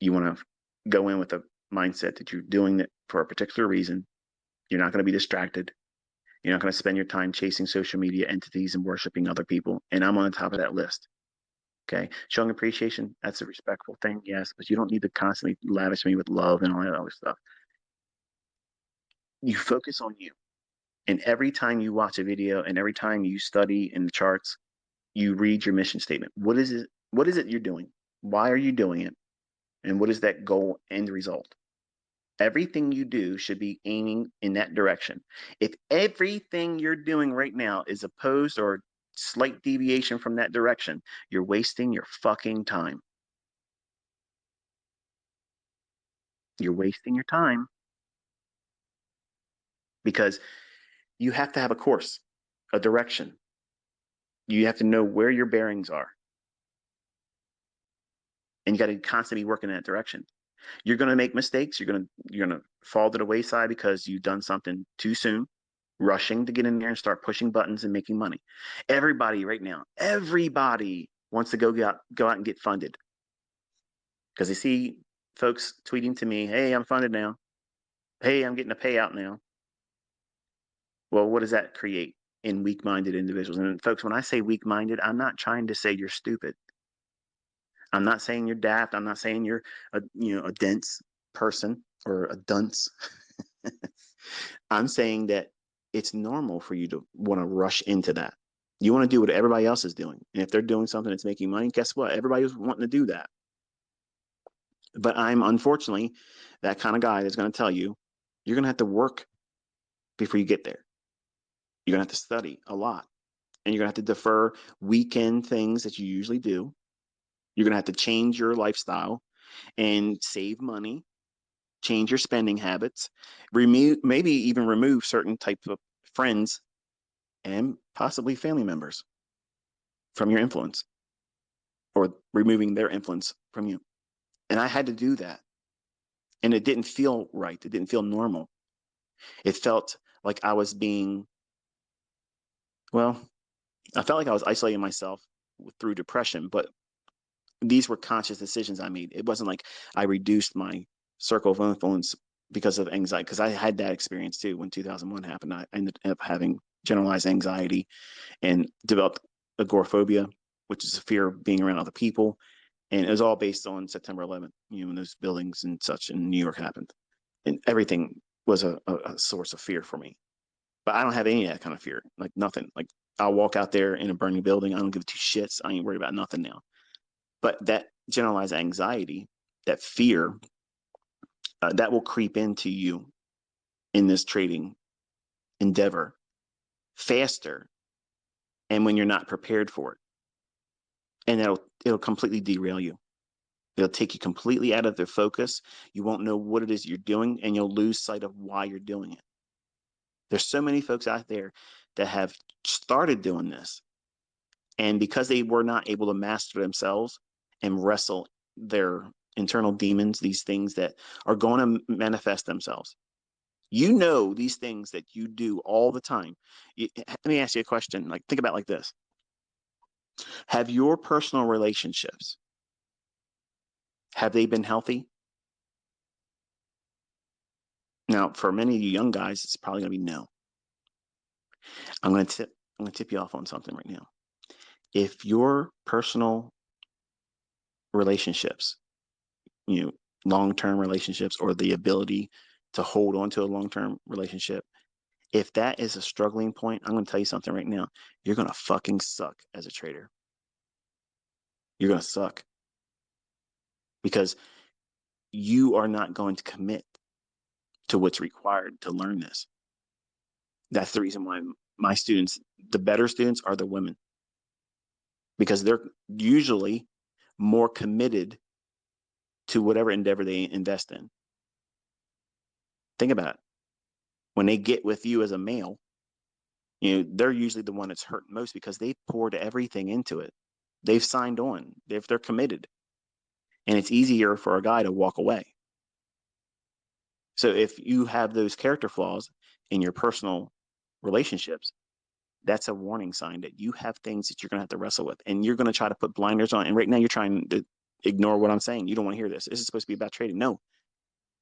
You want to go in with a mindset that you're doing it for a particular reason. You're not going to be distracted. You're not going to spend your time chasing social media entities and worshiping other people. And I'm on the top of that list. Okay. Showing appreciation, that's a respectful thing, yes, but you don't need to constantly lavish me with love and all that other stuff. You focus on you. And every time you watch a video and every time you study in the charts, you read your mission statement. What is it? What is it you're doing? Why are you doing it? And what is that goal and result? Everything you do should be aiming in that direction. If everything you're doing right now is opposed or slight deviation from that direction, you're wasting your fucking time. You're wasting your time because you have to have a course, a direction. You have to know where your bearings are. And you got to constantly be working in that direction. You're going to make mistakes. You're going to fall to the wayside because you've done something too soon, rushing to get in there and start pushing buttons and making money. Everybody right now, everybody wants to go out and get funded because they see folks tweeting to me, "Hey, I'm funded now. Hey, I'm getting a payout now." Well, what does that create in weak-minded individuals? And folks, when I say weak-minded, I'm not trying to say you're stupid. I'm not saying you're daft. I'm not saying you're a dense person or a dunce. I'm saying that it's normal for you to want to rush into that. You want to do what everybody else is doing. And if they're doing something that's making money, guess what? Everybody's wanting to do that. But I'm unfortunately that kind of guy that's going to tell you, you're going to have to work before you get there. You're going to have to study a lot. And you're going to have to defer weekend things that you usually do. You're going to have to change your lifestyle and save money, change your spending habits, maybe even remove certain types of friends and possibly family members from your influence or removing their influence from you. And I had to do that. And it didn't feel right. It didn't feel normal. It felt like I was well, I felt like I was isolating myself through depression, but these were conscious decisions I made. It wasn't like I reduced my circle of influence because of anxiety, because I had that experience too. When 2001 happened, I ended up having generalized anxiety and developed agoraphobia, which is a fear of being around other people. And it was all based on September 11th, when those buildings and such in New York happened. And everything was a source of fear for me. But I don't have any of that kind of fear, like nothing. Like I'll walk out there in a burning building. I don't give two shits. I ain't worried about nothing now. But that generalized anxiety, that fear, that will creep into you in this trading endeavor faster and when you're not prepared for it. And it'll completely derail you. It'll take you completely out of their focus. You won't know what it is you're doing, and you'll lose sight of why you're doing it. There's so many folks out there that have started doing this, and because they were not able to master themselves and wrestle their internal demons, these things that are going to manifest themselves. These things that you do all the time. Let me ask you a question. Like, think about it like this. Have your personal relationships, have they been healthy? Now, for many of you young guys, it's probably going to be no. I'm going to tip you off on something right now. If your personal relationships, you know, long-term relationships, or the ability to hold on to a long-term relationship, if that is a struggling point, I'm going to tell you something right now. You're going to fucking suck as a trader. You're going to suck because you are not going to commit to what's required to learn this. That's the reason why my students, the better students, are the women, because they're usually more committed to whatever endeavor they invest in. Think about it. When they get with you as a male, they're usually the one that's hurt most because they poured everything into it. They've signed on. They're committed. And it's easier for a guy to walk away. So if you have those character flaws in your personal relationships, that's a warning sign that you have things that you're going to have to wrestle with, and you're going to try to put blinders on. And right now you're trying to ignore what I'm saying. You don't want to hear this. This is supposed to be about trading. No,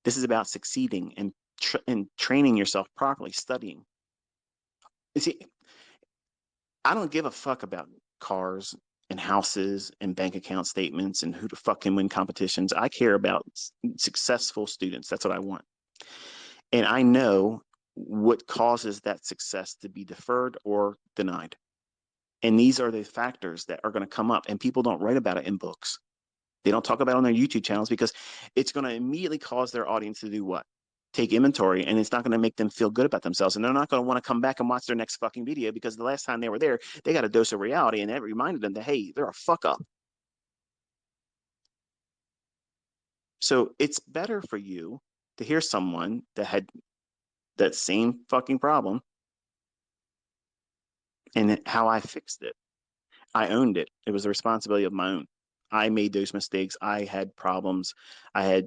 this is about succeeding and training yourself properly, studying. You see, I don't give a fuck about cars and houses and bank account statements and who the fuck can win competitions. I care about successful students. That's what I want. And I know what causes that success to be deferred or denied. And these are the factors that are going to come up, and people don't write about it in books. They don't talk about it on their YouTube channels because it's going to immediately cause their audience to do what? Take inventory, and it's not going to make them feel good about themselves. And they're not going to want to come back and watch their next fucking video because the last time they were there, they got a dose of reality, and that reminded them that, hey, they're a fuck up. So it's better for you to hear someone that had that same fucking problem and how I fixed it. I owned it. It was a responsibility of my own. I made those mistakes. I had problems. I had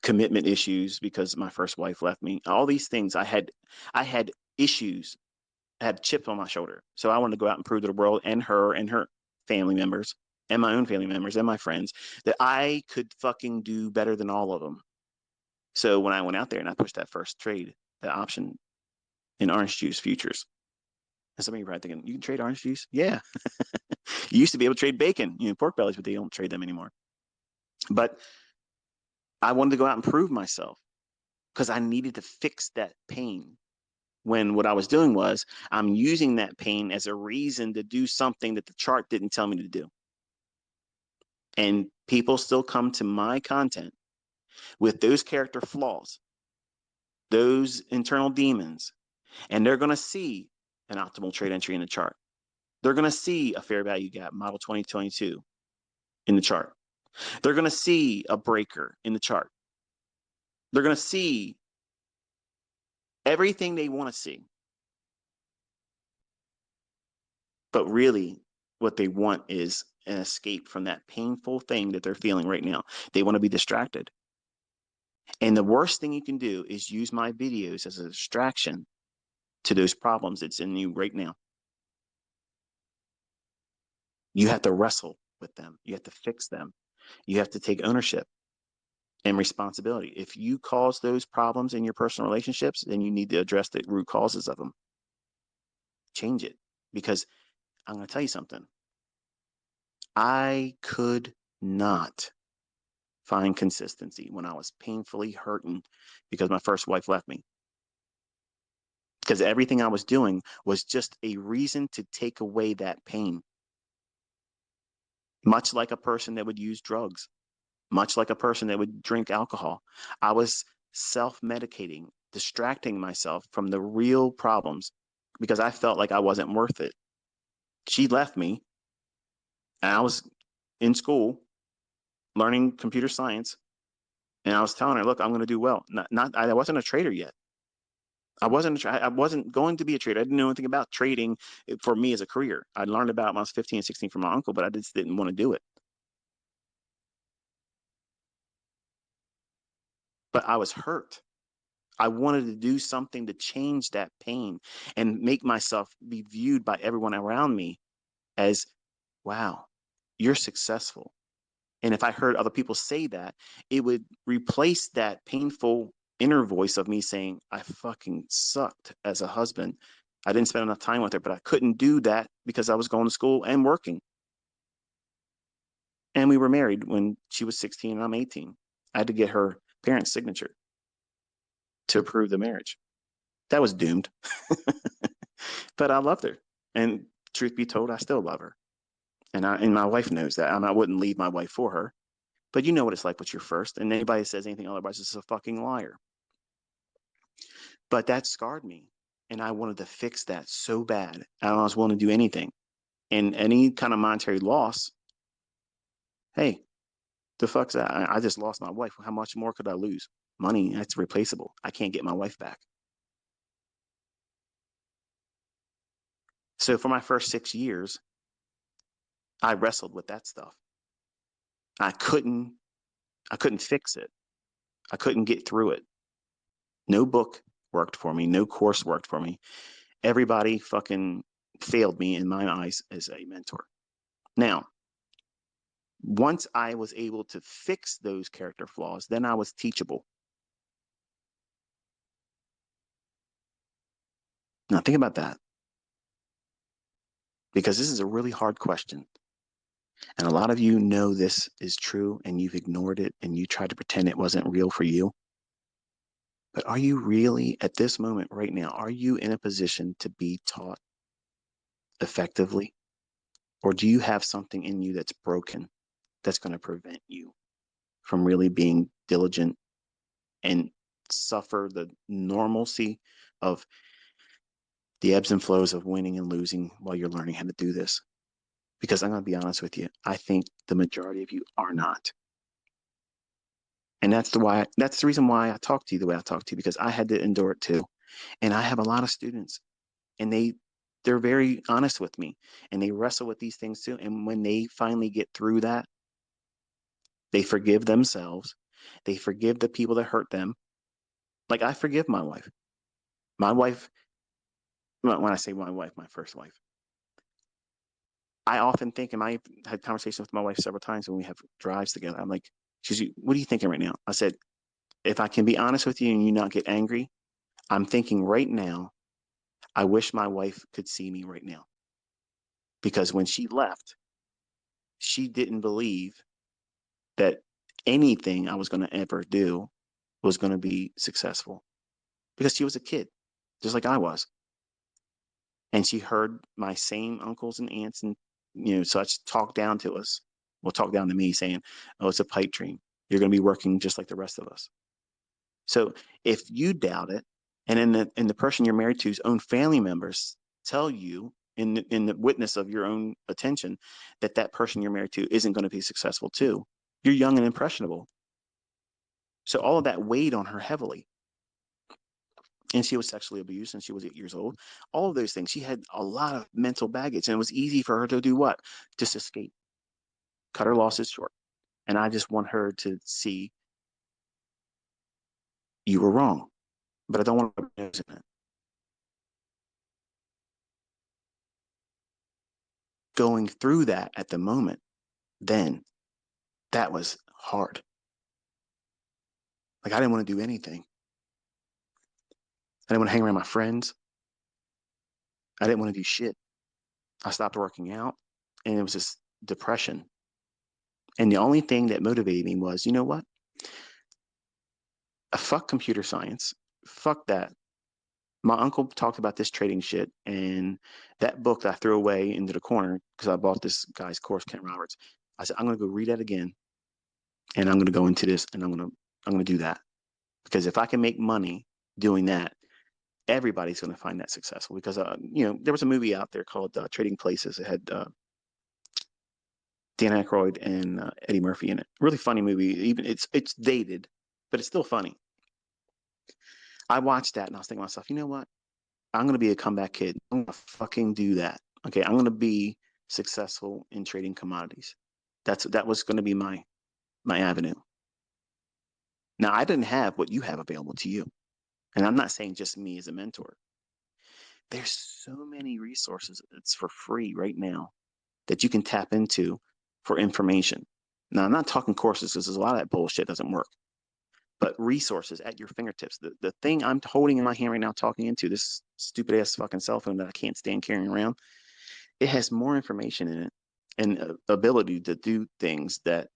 commitment issues because my first wife left me. All these things. I had issues. I had chips on my shoulder. So I wanted to go out and prove to the world and her family members and my own family members and my friends that I could fucking do better than all of them. So when I went out there and I pushed that first trade, the option in orange juice futures, and some of you are probably thinking, you can trade orange juice? Yeah. You used to be able to trade bacon, pork bellies, but they don't trade them anymore. But I wanted to go out and prove myself because I needed to fix that pain. When what I was doing was I'm using that pain as a reason to do something that the chart didn't tell me to do. And people still come to my content with those character flaws, those internal demons, and they're going to see an optimal trade entry in the chart. They're going to see a fair value gap, model 2022 in the chart. They're going to see a breaker in the chart. They're going to see everything they want to see. But really, what they want is an escape from that painful thing that they're feeling right now. They want to be distracted. And the worst thing you can do is use my videos as a distraction to those problems that's in you right now. You have to wrestle with them. You have to fix them. You have to take ownership and responsibility. If you cause those problems in your personal relationships, then you need to address the root causes of them. Change it. Because I'm going to tell you something. I could not find consistency when I was painfully hurting because my first wife left me. Because everything I was doing was just a reason to take away that pain. Much like a person that would use drugs, much like a person that would drink alcohol. I was self-medicating, distracting myself from the real problems because I felt like I wasn't worth it. She left me, and I was in school learning computer science, and I was telling her, look, I'm going to do well. I wasn't a trader yet. I wasn't going to be a trader. I didn't know anything about trading for me as a career. I learned about it when I was 15 and 16 from my uncle, but I just didn't want to do it. But I was hurt. I wanted to do something to change that pain and make myself be viewed by everyone around me as wow, you're successful. And if I heard other people say that, it would replace that painful inner voice of me saying, I fucking sucked as a husband. I didn't spend enough time with her, but I couldn't do that because I was going to school and working. And we were married when she was 16 and I'm 18. I had to get her parents' signature to approve the marriage. That was doomed. But I loved her. And truth be told, I still love her. And my wife knows that. I wouldn't leave my wife for her. But you know what it's like with your first. And anybody that says anything otherwise is a fucking liar. But that scarred me. And I wanted to fix that so bad. And I was willing to do anything. And any kind of monetary loss, hey, the fuck's that? I just lost my wife. How much more could I lose? Money, that's replaceable. I can't get my wife back. So for my first 6 years, I wrestled with that stuff. I couldn't I couldn't fix it. I couldn't get through it. No book worked for me. No course worked for me. Everybody fucking failed me in my eyes as a mentor. Now, once I was able to fix those character flaws, then I was teachable. Now, think about that because this is a really hard question. And a lot of you know this is true and you've ignored it and you tried to pretend it wasn't real for you. But are you really, at this moment right now, are you in a position to be taught effectively? Or do you have something in you that's broken that's going to prevent you from really being diligent and suffer the normalcy of the ebbs and flows of winning and losing while you're learning how to do this? Because I'm going to be honest with you, I think the majority of you are not. And that's the reason why I talk to you the way I talk to you, because I had to endure it too. And I have a lot of students and they're very honest with me and they wrestle with these things too. And when they finally get through that, they forgive themselves. They forgive the people that hurt them. Like I forgive my wife. My wife, when I say my wife, my first wife, I often think, and I had conversations with my wife several times when we have drives together. I'm like, what are you thinking right now? I said, if I can be honest with you and you not get angry, I'm thinking right now, I wish my wife could see me right now. Because when she left, she didn't believe that anything I was going to ever do was going to be successful because she was a kid, just like I was. And she heard my same uncles and aunts and such talk down to us. Well, talk down to me saying, "Oh, it's a pipe dream. You're going to be working just like the rest of us." So if you doubt it, and in the person you're married to's own family members tell you in the witness of your own attention that that person you're married to isn't going to be successful too, you're young and impressionable. So all of that weighed on her heavily. And she was sexually abused and she was 8 years old. All of those things. She had a lot of mental baggage, and it was easy for her to do what? Just escape, cut her losses short. And I just want her to see you were wrong, but I don't want to in it. Going through that at the moment, then that was hard. Like I didn't want to do anything. I didn't want to hang around my friends. I didn't want to do shit. I stopped working out, and it was just depression. And the only thing that motivated me was, you know what? Fuck computer science. Fuck that. My uncle talked about this trading shit, and that book that I threw away into the corner because I bought this guy's course, Kent Roberts. I said, I'm going to go read that again, and I'm going to go into this, and I'm going to do that because if I can make money doing that, everybody's going to find that successful. Because there was a movie out there called Trading Places. It had Dan Aykroyd and Eddie Murphy in it. Really funny movie. Even it's dated, but it's still funny. I watched that and I was thinking to myself, you know what? I'm going to be a comeback kid. I'm going to fucking do that. Okay, I'm going to be successful in trading commodities. That was going to be my avenue. Now, I didn't have what you have available to you. And I'm not saying just me as a mentor. There's so many resources. It's for free right now. that you can tap into for information. Now, I'm not talking courses because there's a lot of that bullshit doesn't work, but resources at your fingertips. The thing I'm holding in my hand right now, talking into this stupid ass fucking cell phone that I can't stand carrying around, it has more information in it and ability to do things that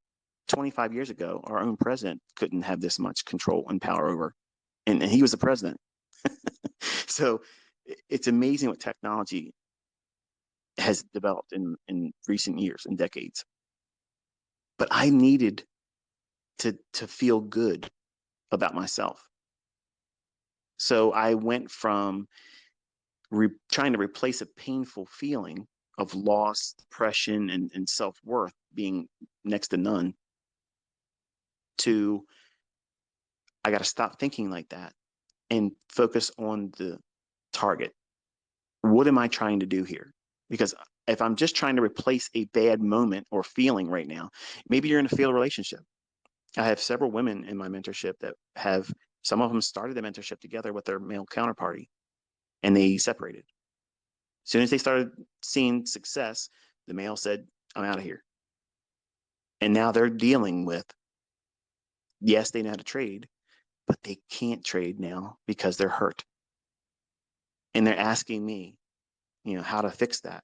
25 years ago, our own president couldn't have this much control and power over. And he was the president. So it's amazing what technology has developed in recent years and decades. But I needed to feel good about myself. So I went from trying to replace a painful feeling of loss, depression, and self-worth being next to none to I got to stop thinking like that and focus on the target. What am I trying to do here? Because if I'm just trying to replace a bad moment or feeling right now, maybe you're in a failed relationship. I have several women in my mentorship that have, some of them started the mentorship together with their male counterparty and they separated. As soon as they started seeing success, the male said, I'm out of here. And now they're dealing with, yes, they know how to trade, but they can't trade now because they're hurt. And they're asking me, how to fix that.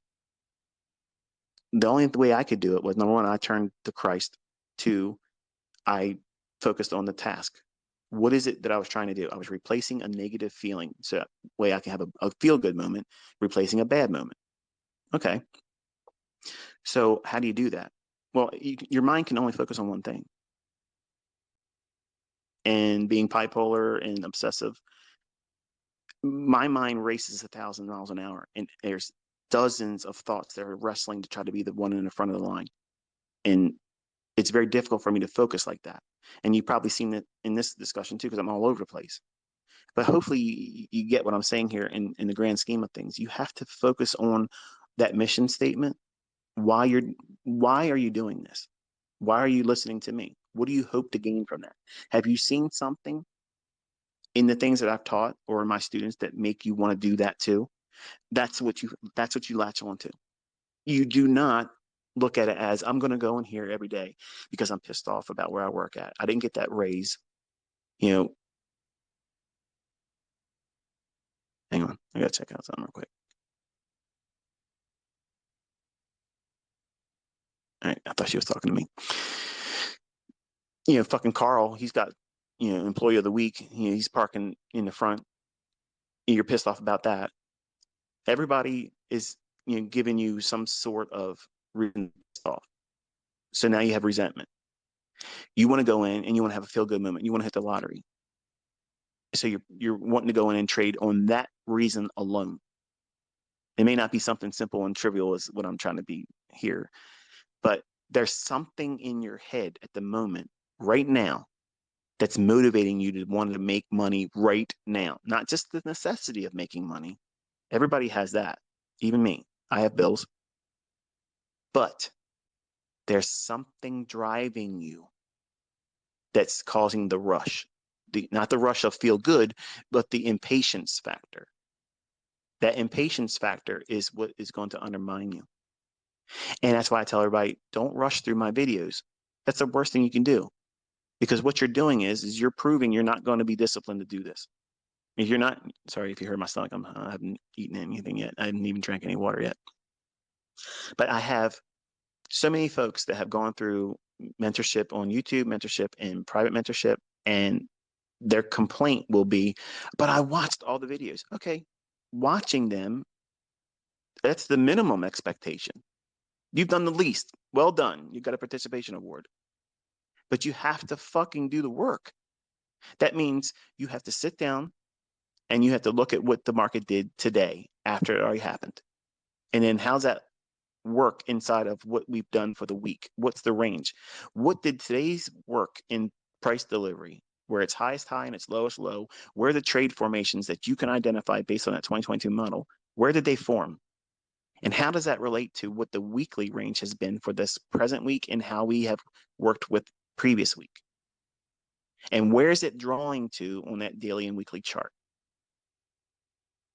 The only way I could do it was, number one, I turned to Christ. Two, I focused on the task. What is it that I was trying to do? I was replacing a negative feeling so that way I can have a feel good moment, replacing a bad moment. Okay. So how do you do that? Well, your mind can only focus on one thing. And being bipolar and obsessive, my mind races 1,000 miles an hour, and there's dozens of thoughts that are wrestling to try to be the one in the front of the line. And it's very difficult for me to focus like that. And you've probably seen it in this discussion too, because I'm all over the place. But hopefully you get what I'm saying here in the grand scheme of things. You have to focus on that mission statement. Why are you doing this? Why are you listening to me? What do you hope to gain from that? Have you seen something in the things that I've taught or in my students that make you want to do that too? That's what you latch on to. You do not look at it as, I'm going to go in here every day because I'm pissed off about where I work at. I didn't get that raise. Hang on. I got to check out something real quick. All right. I thought she was talking to me. Fucking Carl, he's got, employee of the week. He's parking in the front. You're pissed off about that. Everybody is, giving you some sort of reason pissed off. So now you have resentment. You want to go in and you want to have a feel good moment. You want to hit the lottery. So you're wanting to go in and trade on that reason alone. It may not be something simple and trivial as what I'm trying to be here, but there's something in your head at the moment right now that's motivating you to want to make money right now, not just the necessity of making money. Everybody has that, even me. I have bills, but there's something driving you that's causing the rush. Not the rush of feel good, but the impatience factor. That impatience factor is what is going to undermine you. And that's why I tell everybody, don't rush through my videos. That's the worst thing you can do. Because what you're doing is you're proving you're not going to be disciplined to do this. If you're not, sorry if you heard my stomach, I haven't eaten anything yet. I haven't even drank any water yet. But I have so many folks that have gone through mentorship on YouTube, mentorship and private mentorship, and their complaint will be, but I watched all the videos. Okay, watching them, that's the minimum expectation. You've done the least. Well done. You got a participation award. But you have to fucking do the work. That means you have to sit down and you have to look at what the market did today after it already happened. And then how's that work inside of what we've done for the week? What's the range? What did today's work in price delivery, where it's highest high and it's lowest low? Where are the trade formations that you can identify based on that 2022 model? Where did they form? And how does that relate to what the weekly range has been for this present week and how we have worked with previous week? And where is it drawing to on that daily and weekly chart?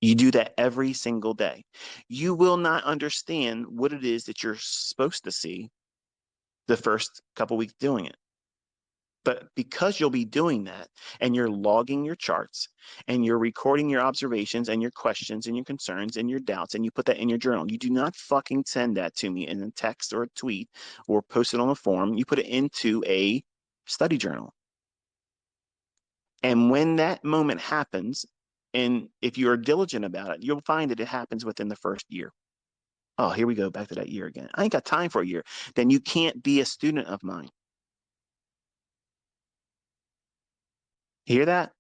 You do that every single day. You will not understand what it is that you're supposed to see the first couple weeks doing it. But because you'll be doing that and you're logging your charts and you're recording your observations and your questions and your concerns and your doubts and you put that in your journal, you do not fucking send that to me in a text or a tweet or post it on a forum. You put it into a study journal. And when that moment happens, and if you're diligent about it, you'll find that it happens within the first year. Oh, here we go back to that year again. I ain't got time for a year. Then you can't be a student of mine. Hear that?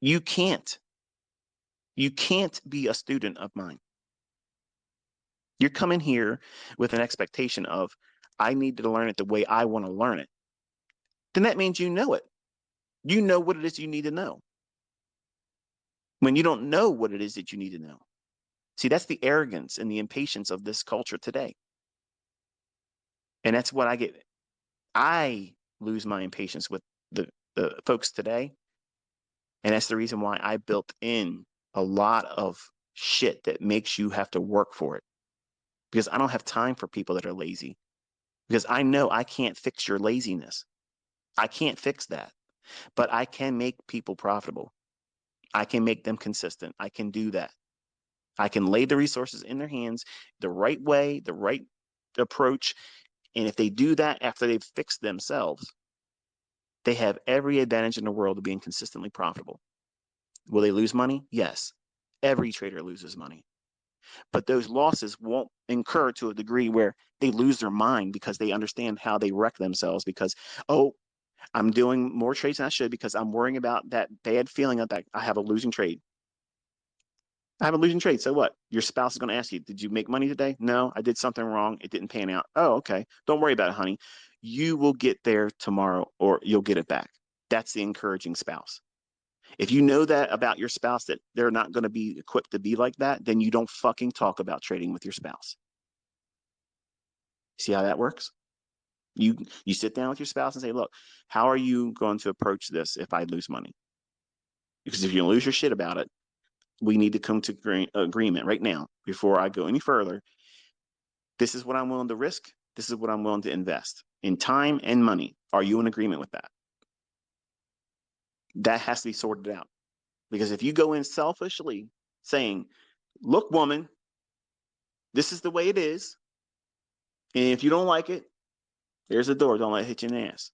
You can't. You can't be a student of mine. You're coming here with an expectation of, I need to learn it the way I want to learn it. Then that means you know it. You know what it is you need to know. When you don't know what it is that you need to know. See, that's the arrogance and the impatience of this culture today. And that's what I get. I lose my impatience with the folks today. And that's the reason why I built in a lot of shit that makes you have to work for it. Because I don't have time for people that are lazy. Because I know I can't fix your laziness. I can't fix that. But I can make people profitable. I can make them consistent. I can do that. I can lay the resources in their hands the right way, the right approach. And if they do that after they've fixed themselves, they have every advantage in the world of being consistently profitable. Will they lose money? Yes. Every trader loses money. But those losses won't incur to a degree where they lose their mind because they understand how they wreck themselves because, oh, I'm doing more trades than I should because I'm worrying about that bad feeling of that I have a losing trade. I have a losing trade. So what? Your spouse is going to ask you, did you make money today? No, I did something wrong. It didn't pan out. Oh, okay. Don't worry about it, honey. You will get there tomorrow or you'll get it back. That's the encouraging spouse. If you know that about your spouse, that they're not going to be equipped to be like that, then you don't fucking talk about trading with your spouse. See how that works? You sit down with your spouse and say, look, how are you going to approach this if I lose money? Because if you lose your shit about it, we need to come to agreement right now before I go any further. This is what I'm willing to risk. This is what I'm willing to invest in time and money. Are you in agreement with that? That has to be sorted out. Because if you go in selfishly saying, look, woman, this is the way it is. And if you don't like it, there's a door. Don't let it hit you in the ass.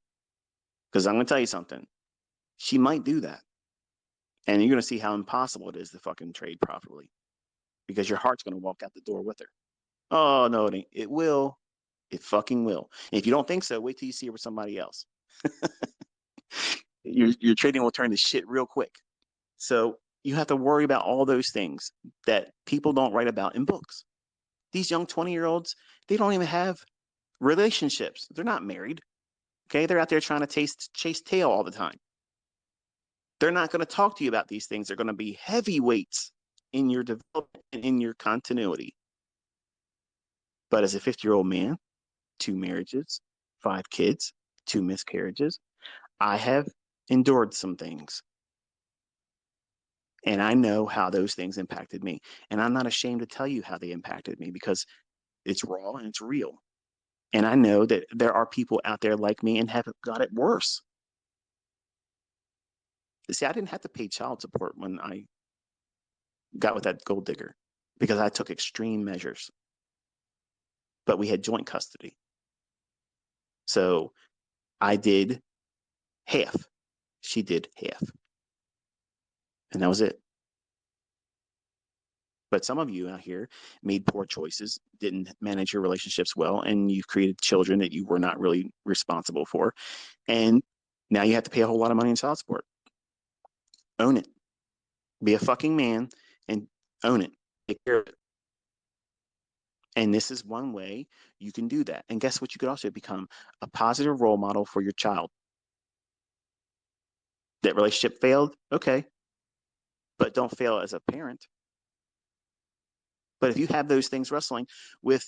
Because I'm going to tell you something. She might do that. And you're going to see how impossible it is to fucking trade profitably. Because your heart's going to walk out the door with her. Oh, no, it ain't. It will. It fucking will. And if you don't think so, wait till you see it with somebody else. Your trading will turn to shit real quick. So you have to worry about all those things that people don't write about in books. These young 20-year-olds, they don't even have relationships. They're not married. Okay. They're out there trying to chase tail all the time. They're not going to talk to you about these things. They're going to be heavyweights in your development and in your continuity. But as a 50-year-old man, 2 marriages, 5 kids, 2 miscarriages, I have endured some things. And I know how those things impacted me. And I'm not ashamed to tell you how they impacted me because it's raw and it's real. And I know that there are people out there like me and have got it worse. See, I didn't have to pay child support when I got with that gold digger because I took extreme measures. But we had joint custody. So I did half. She did half. And that was it. But some of you out here made poor choices, didn't manage your relationships well, and you've created children that you were not really responsible for. And now you have to pay a whole lot of money in child support. Own it. Be a fucking man and own it. Take care of it. And this is one way you can do that. And guess what? You could also become a positive role model for your child. That relationship failed? Okay. But don't fail as a parent. But if you have those things wrestling with,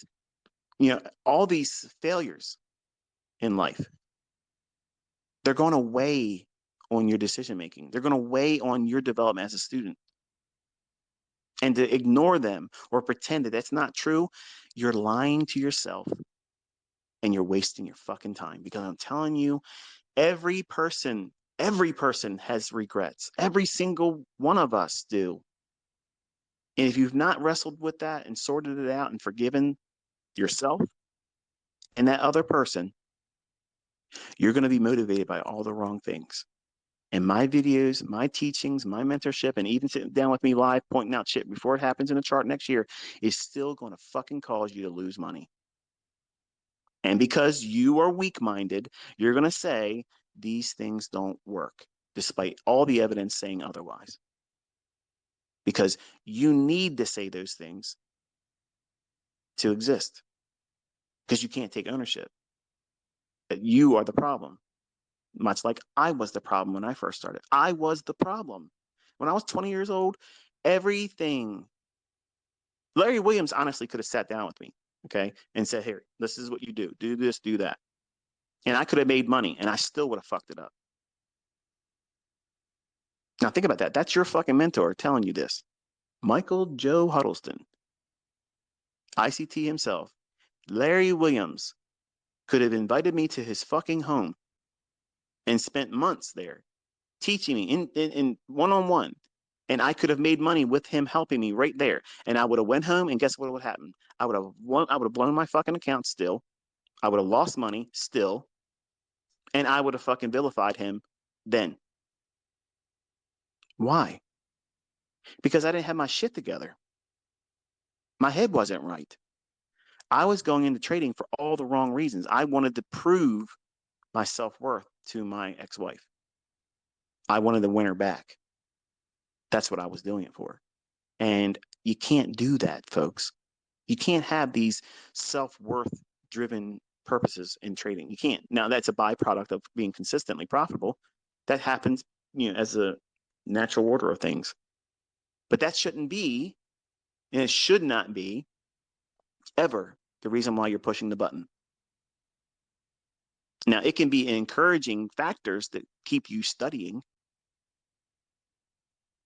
all these failures in life, they're going to weigh on your decision making. They're going to weigh on your development as a student. and to ignore them or pretend that that's not true, you're lying to yourself and you're wasting your fucking time. Because I'm telling you, every person has regrets. Every single one of us do. And if you've not wrestled with that and sorted it out and forgiven yourself and that other person, you're going to be motivated by all the wrong things. And my videos, my teachings, my mentorship, and even sitting down with me live pointing out shit before it happens in the chart next year is still going to fucking cause you to lose money. And because you are weak-minded, you're going to say these things don't work, despite all the evidence saying otherwise. Because you need to say those things to exist. Because you can't take ownership. That you are the problem. Much like I was the problem when I first started. I was the problem. When I was 20 years old, everything. Larry Williams honestly could have sat down with me, okay, and said, here, this is what you do. Do this, do that. And I could have made money, and I still would have fucked it up. Now think about that. That's your fucking mentor telling you this. Michael Joe Huddleston, ICT himself, Larry Williams could have invited me to his fucking home and spent months there teaching me in one-on-one. And I could have made money with him helping me right there. And I would have went home, and guess what would happen? I would have blown my fucking account still. I would have lost money still. And I would have fucking vilified him then. Why? Because I didn't have my shit together. My head wasn't right. I was going into trading for all the wrong reasons. I wanted to prove my self-worth to my ex-wife. I wanted to win her back. That's what I was doing it for. And you can't do that, folks. You can't have these self-worth driven purposes in trading. You can't. Now, that's a byproduct of being consistently profitable. That happens, as a natural order of things. But that shouldn't be, and it should not be, ever the reason why you're pushing the button. Now, it can be encouraging factors that keep you studying.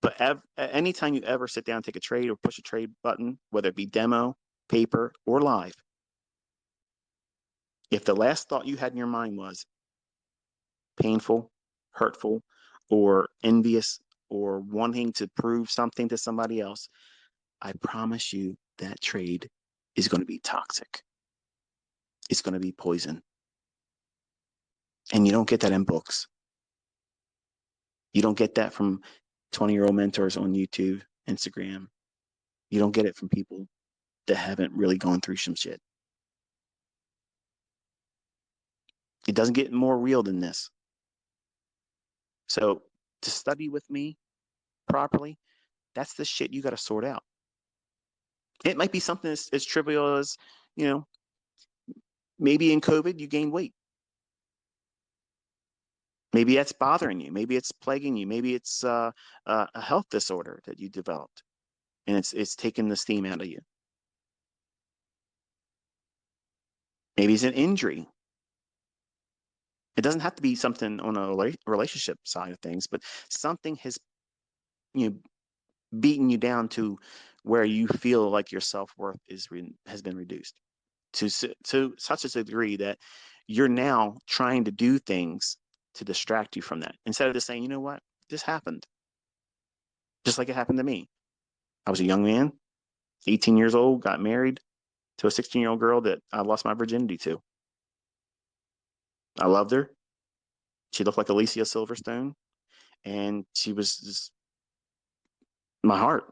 But anytime you ever sit down, take a trade, or push a trade button, whether it be demo, paper, or live, if the last thought you had in your mind was painful, hurtful, or envious, or wanting to prove something to somebody else, I promise you that trade is going to be toxic. It's going to be poison. And you don't get that in books. You don't get that from 20-year-old mentors on YouTube, Instagram. You don't get it from people that haven't really gone through some shit. It doesn't get more real than this. So to study with me properly, that's the shit you got to sort out. It might be something as trivial as, maybe in COVID you gained weight. Maybe that's bothering you. Maybe it's plaguing you. Maybe it's a health disorder that you developed, and it's taking the steam out of you. Maybe it's an injury. It doesn't have to be something on a relationship side of things, but something has, beaten you down to where you feel like your self-worth has been reduced to such a degree that you're now trying to do things to distract you from that, instead of just saying, you know what, this happened. Just like it happened to me. I was a young man, 18 years old, got married to a 16-year-old girl that I lost my virginity to. I loved her. She looked like Alicia Silverstone, and she was just my heart.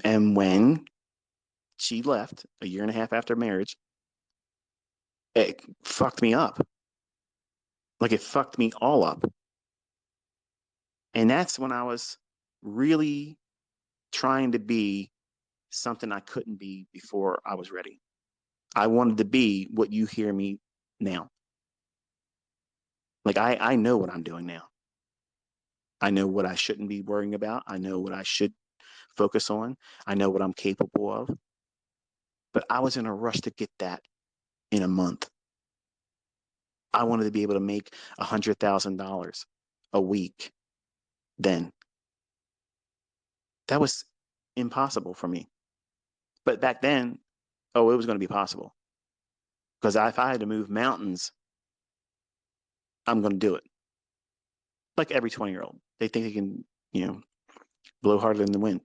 And when she left a year and a half after marriage, it fucked me up. Like, it fucked me all up. And that's when I was really trying to be something I couldn't be before I was ready. I wanted to be what you hear me now. Like, I know what I'm doing now. I know what I shouldn't be worrying about. I know what I should focus on. I know what I'm capable of. But I was in a rush to get that in a month. I wanted to be able to make $100,000 a week then. That was impossible for me. But back then, oh, it was going to be possible. Because if I had to move mountains, I'm going to do it. Like every 20-year-old. They think they can, blow harder than the wind.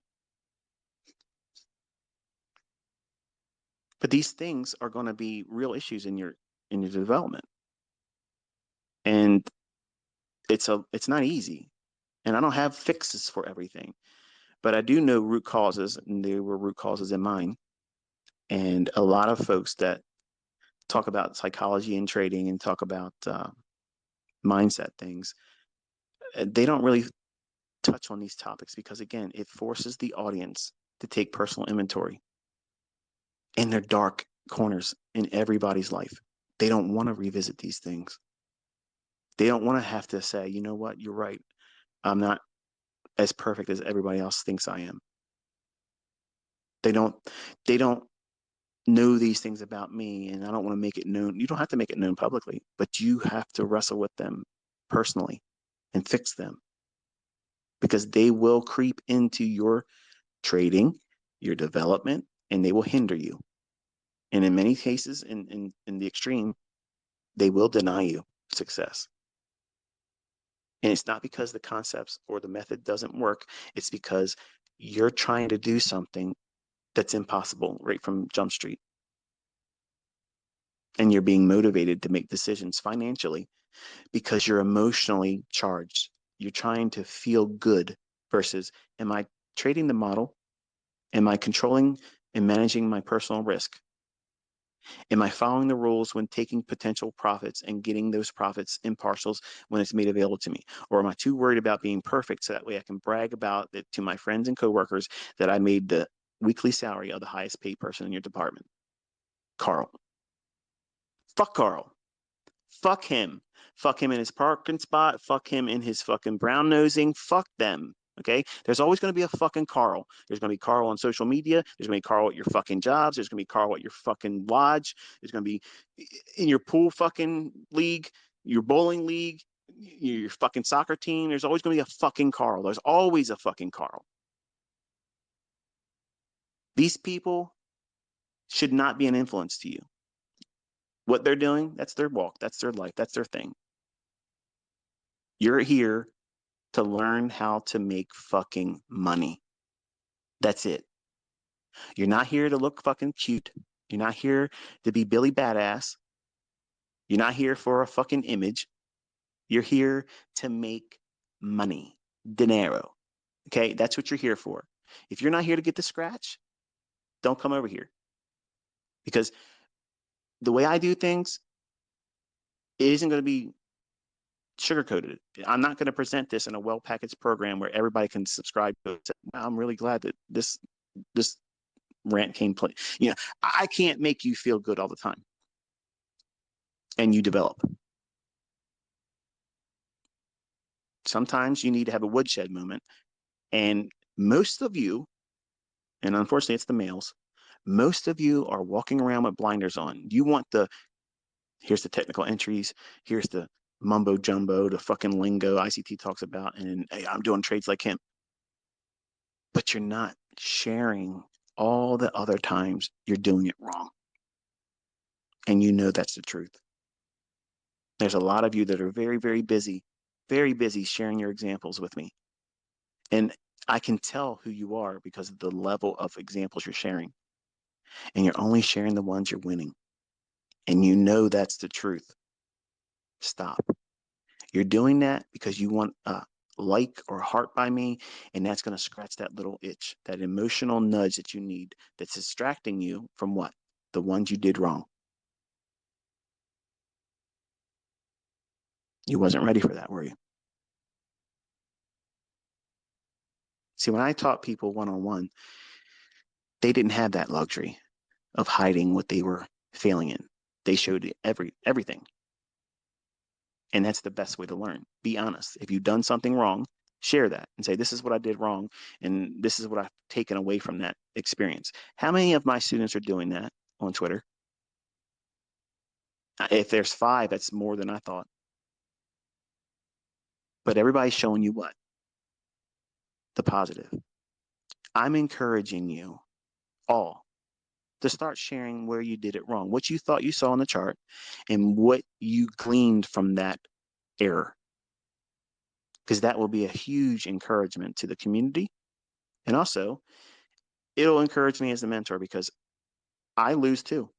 But these things are going to be real issues in your development. And it's not easy. And I don't have fixes for everything. But I do know root causes, and there were root causes in mine. And a lot of folks that talk about psychology and trading and talk about mindset things, they don't really touch on these topics because, again, it forces the audience to take personal inventory in their dark corners in everybody's life. They don't want to revisit these things. They don't want to have to say, you know what, you're right. I'm not as perfect as everybody else thinks I am. They don't know these things about me, and I don't want to make it known. You don't have to make it known publicly, but you have to wrestle with them personally and fix them, because they will creep into your trading, your development, and they will hinder you. And in many cases, in the extreme, they will deny you success. And it's not because the concepts or the method doesn't work. It's because you're trying to do something that's impossible right from Jump Street. And you're being motivated to make decisions financially because you're emotionally charged. You're trying to feel good versus, am I trading the model? Am I controlling and managing my personal risk? Am I following the rules when taking potential profits and getting those profits in partials when it's made available to me? Or am I too worried about being perfect so that way I can brag about it to my friends and coworkers that I made the weekly salary of the highest paid person in your department? Carl. Fuck Carl. Fuck him. Fuck him in his parking spot. Fuck him in his fucking brown nosing. Fuck them. Okay? There's always going to be a fucking Carl. There's going to be Carl on social media. There's going to be Carl at your fucking jobs. There's going to be Carl at your fucking lodge. There's going to be in your pool fucking league, your bowling league, your fucking soccer team. There's always going to be a fucking Carl. There's always a fucking Carl. These people should not be an influence to you. What they're doing, that's their walk. That's their life. That's their thing. You're here to learn how to make fucking money. That's it. You're not here to look fucking cute. You're not here to be Billy Badass. You're not here for a fucking image. You're here to make money. Dinero. Okay? That's what you're here for. If you're not here to get the scratch, don't come over here. Because the way I do things, it isn't going to be sugar-coated. I'm not going to present this in a well-packaged program where everybody can subscribe to it. I'm really glad that this rant came play. I can't make you feel good all the time. And you develop. Sometimes you need to have a woodshed moment. And most of you, and unfortunately it's the males, most of you are walking around with blinders on. You want here's the technical entries, here's the mumbo jumbo, the fucking lingo ICT talks about, and hey, I'm doing trades like him. But you're not sharing all the other times you're doing it wrong. And you know that's the truth. There's a lot of you that are very, very busy sharing your examples with me. And I can tell who you are because of the level of examples you're sharing. And you're only sharing the ones you're winning. And you know that's the truth. Stop. You're doing that because you want a like or heart by me, and that's going to scratch that little itch, that emotional nudge that you need that's distracting you from what? The ones you did wrong. You wasn't ready for that, were you? See, when I taught people one-on-one, they didn't have that luxury of hiding what they were failing in. They showed everything. And that's the best way to learn. Be honest. If you've done something wrong, share that and say, this is what I did wrong. And this is what I've taken away from that experience. How many of my students are doing that on Twitter? If there's 5, that's more than I thought. But everybody's showing you what? The positive. I'm encouraging you all to start sharing where you did it wrong, what you thought you saw on the chart, and what you gleaned from that error. Because that will be a huge encouragement to the community. And also, it'll encourage me as a mentor because I lose too.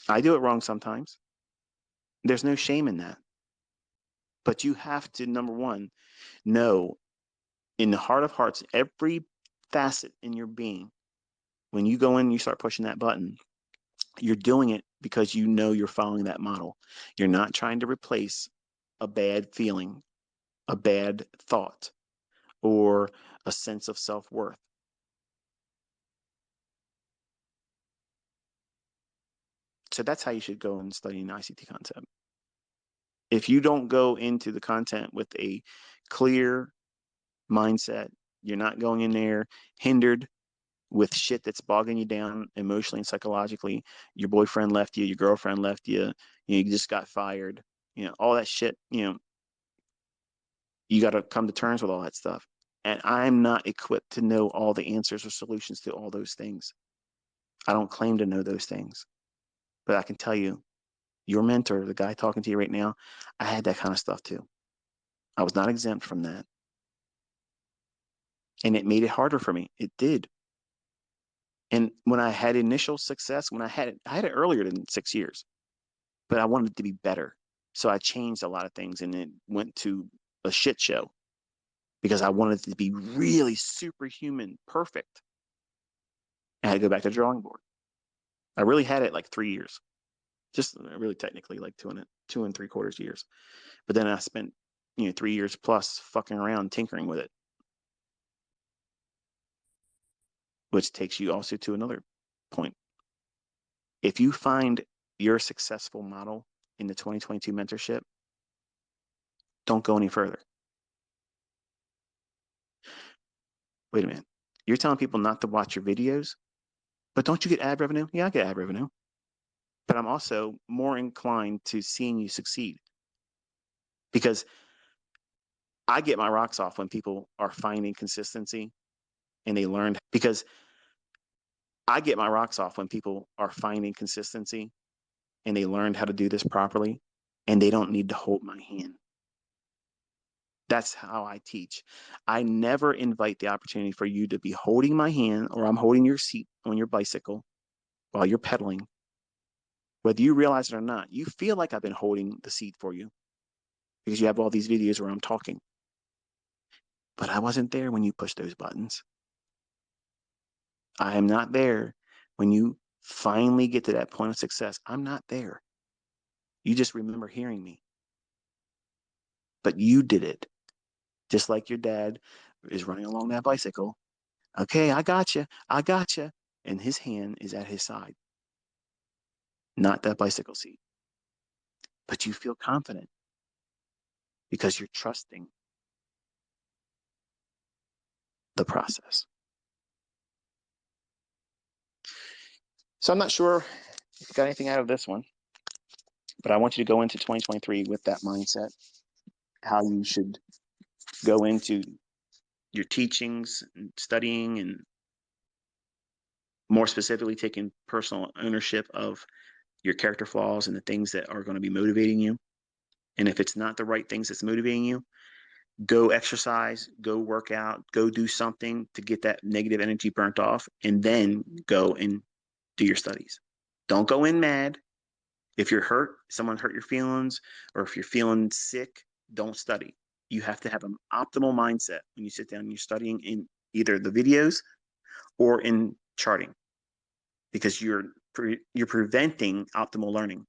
I do it wrong sometimes. There's no shame in that. But you have to, number one, know in the heart of hearts, every facet in your being, when you go in, you start pushing that button, you're doing it because you know you're following that model. You're not trying to replace a bad feeling, a bad thought, or a sense of self-worth. So that's how you should go and study an ICT concept. If you don't go into the content with a clear mindset, you're not going in there hindered with shit that's bogging you down emotionally and psychologically. Your boyfriend left you, your girlfriend left you, you just got fired, all that shit, you got to come to terms with all that stuff. And I'm not equipped to know all the answers or solutions to all those things. I don't claim to know those things, but I can tell you, your mentor, the guy talking to you right now, I had that kind of stuff too. I was not exempt from that. And it made it harder for me. It did. And when I had initial success, when I had it earlier than 6 years, but I wanted it to be better. So I changed a lot of things and it went to a shit show because I wanted it to be really superhuman, perfect. I had to go back to the drawing board. I really had it like 3 years, just really technically like 2 and 3/4 years. But then I spent, 3 years plus fucking around tinkering with it, which takes you also to another point. If you find your successful model in the 2022 mentorship, don't go any further. Wait a minute. You're telling people not to watch your videos, but don't you get ad revenue? Yeah, I get ad revenue. But I'm also more inclined to seeing you succeed because I get my rocks off when people are finding consistency and they learned because I get my rocks off when people are finding consistency and they learned how to do this properly and they don't need to hold my hand. That's how I teach. I never invite the opportunity for you to be holding my hand or I'm holding your seat on your bicycle while you're pedaling. Whether you realize it or not, you feel like I've been holding the seat for you because you have all these videos where I'm talking. But I wasn't there when you pushed those buttons. I am not there when you finally get to that point of success. I'm not there. You just remember hearing me. But you did it. Just like your dad is running along that bicycle. Okay, I got you. I got you. And his hand is at his side, not that bicycle seat. But you feel confident because you're trusting the process. So I'm not sure if you got anything out of this one, but I want you to go into 2023 with that mindset, how you should go into your teachings and studying and more specifically taking personal ownership of your character flaws and the things that are going to be motivating you. And if it's not the right things that's motivating you, go exercise, go work out, go do something to get that negative energy burnt off, and then go and do your studies. Don't go in mad. If you're hurt, someone hurt your feelings, or if you're feeling sick, don't study. You have to have an optimal mindset when you sit down and you're studying in either the videos or in charting because you're preventing optimal learning.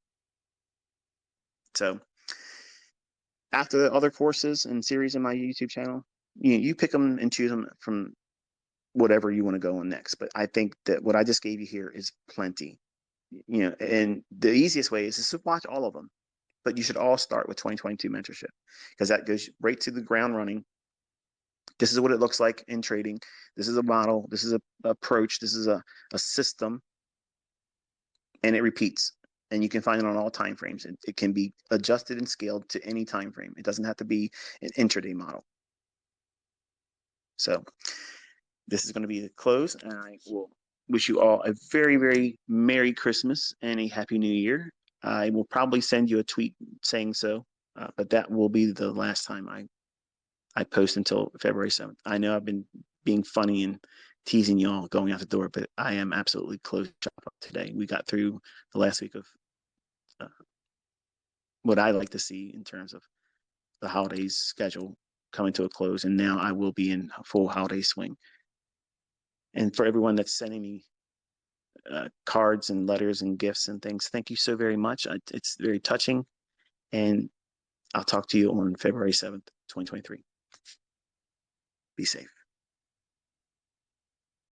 So after the other courses and series in my YouTube channel, you pick them and choose them from whatever you want to go on next. But I think that what I just gave you here is plenty. And the easiest way is to watch all of them. But you should all start with 2022 mentorship because that goes right to the ground running. This is what it looks like in trading. This is a model. This is an approach. This is a system. And it repeats. And you can find it on all time frames. It can be adjusted and scaled to any time frame. It doesn't have to be an intraday model. So this is going to be the close, and I will wish you all a very, very Merry Christmas and a Happy New Year. I will probably send you a tweet saying so, but that will be the last time I post until February 7th. I know I've been being funny and teasing y'all going out the door, but I am absolutely closed shop today. We got through the last week of uh, what I like to see in terms of the holidays schedule coming to a close, and now I will be in full holiday swing. And for everyone that's sending me cards and letters and gifts and things, thank you so very much. It's very touching, and I'll talk to you on February 7th, 2023. Be safe.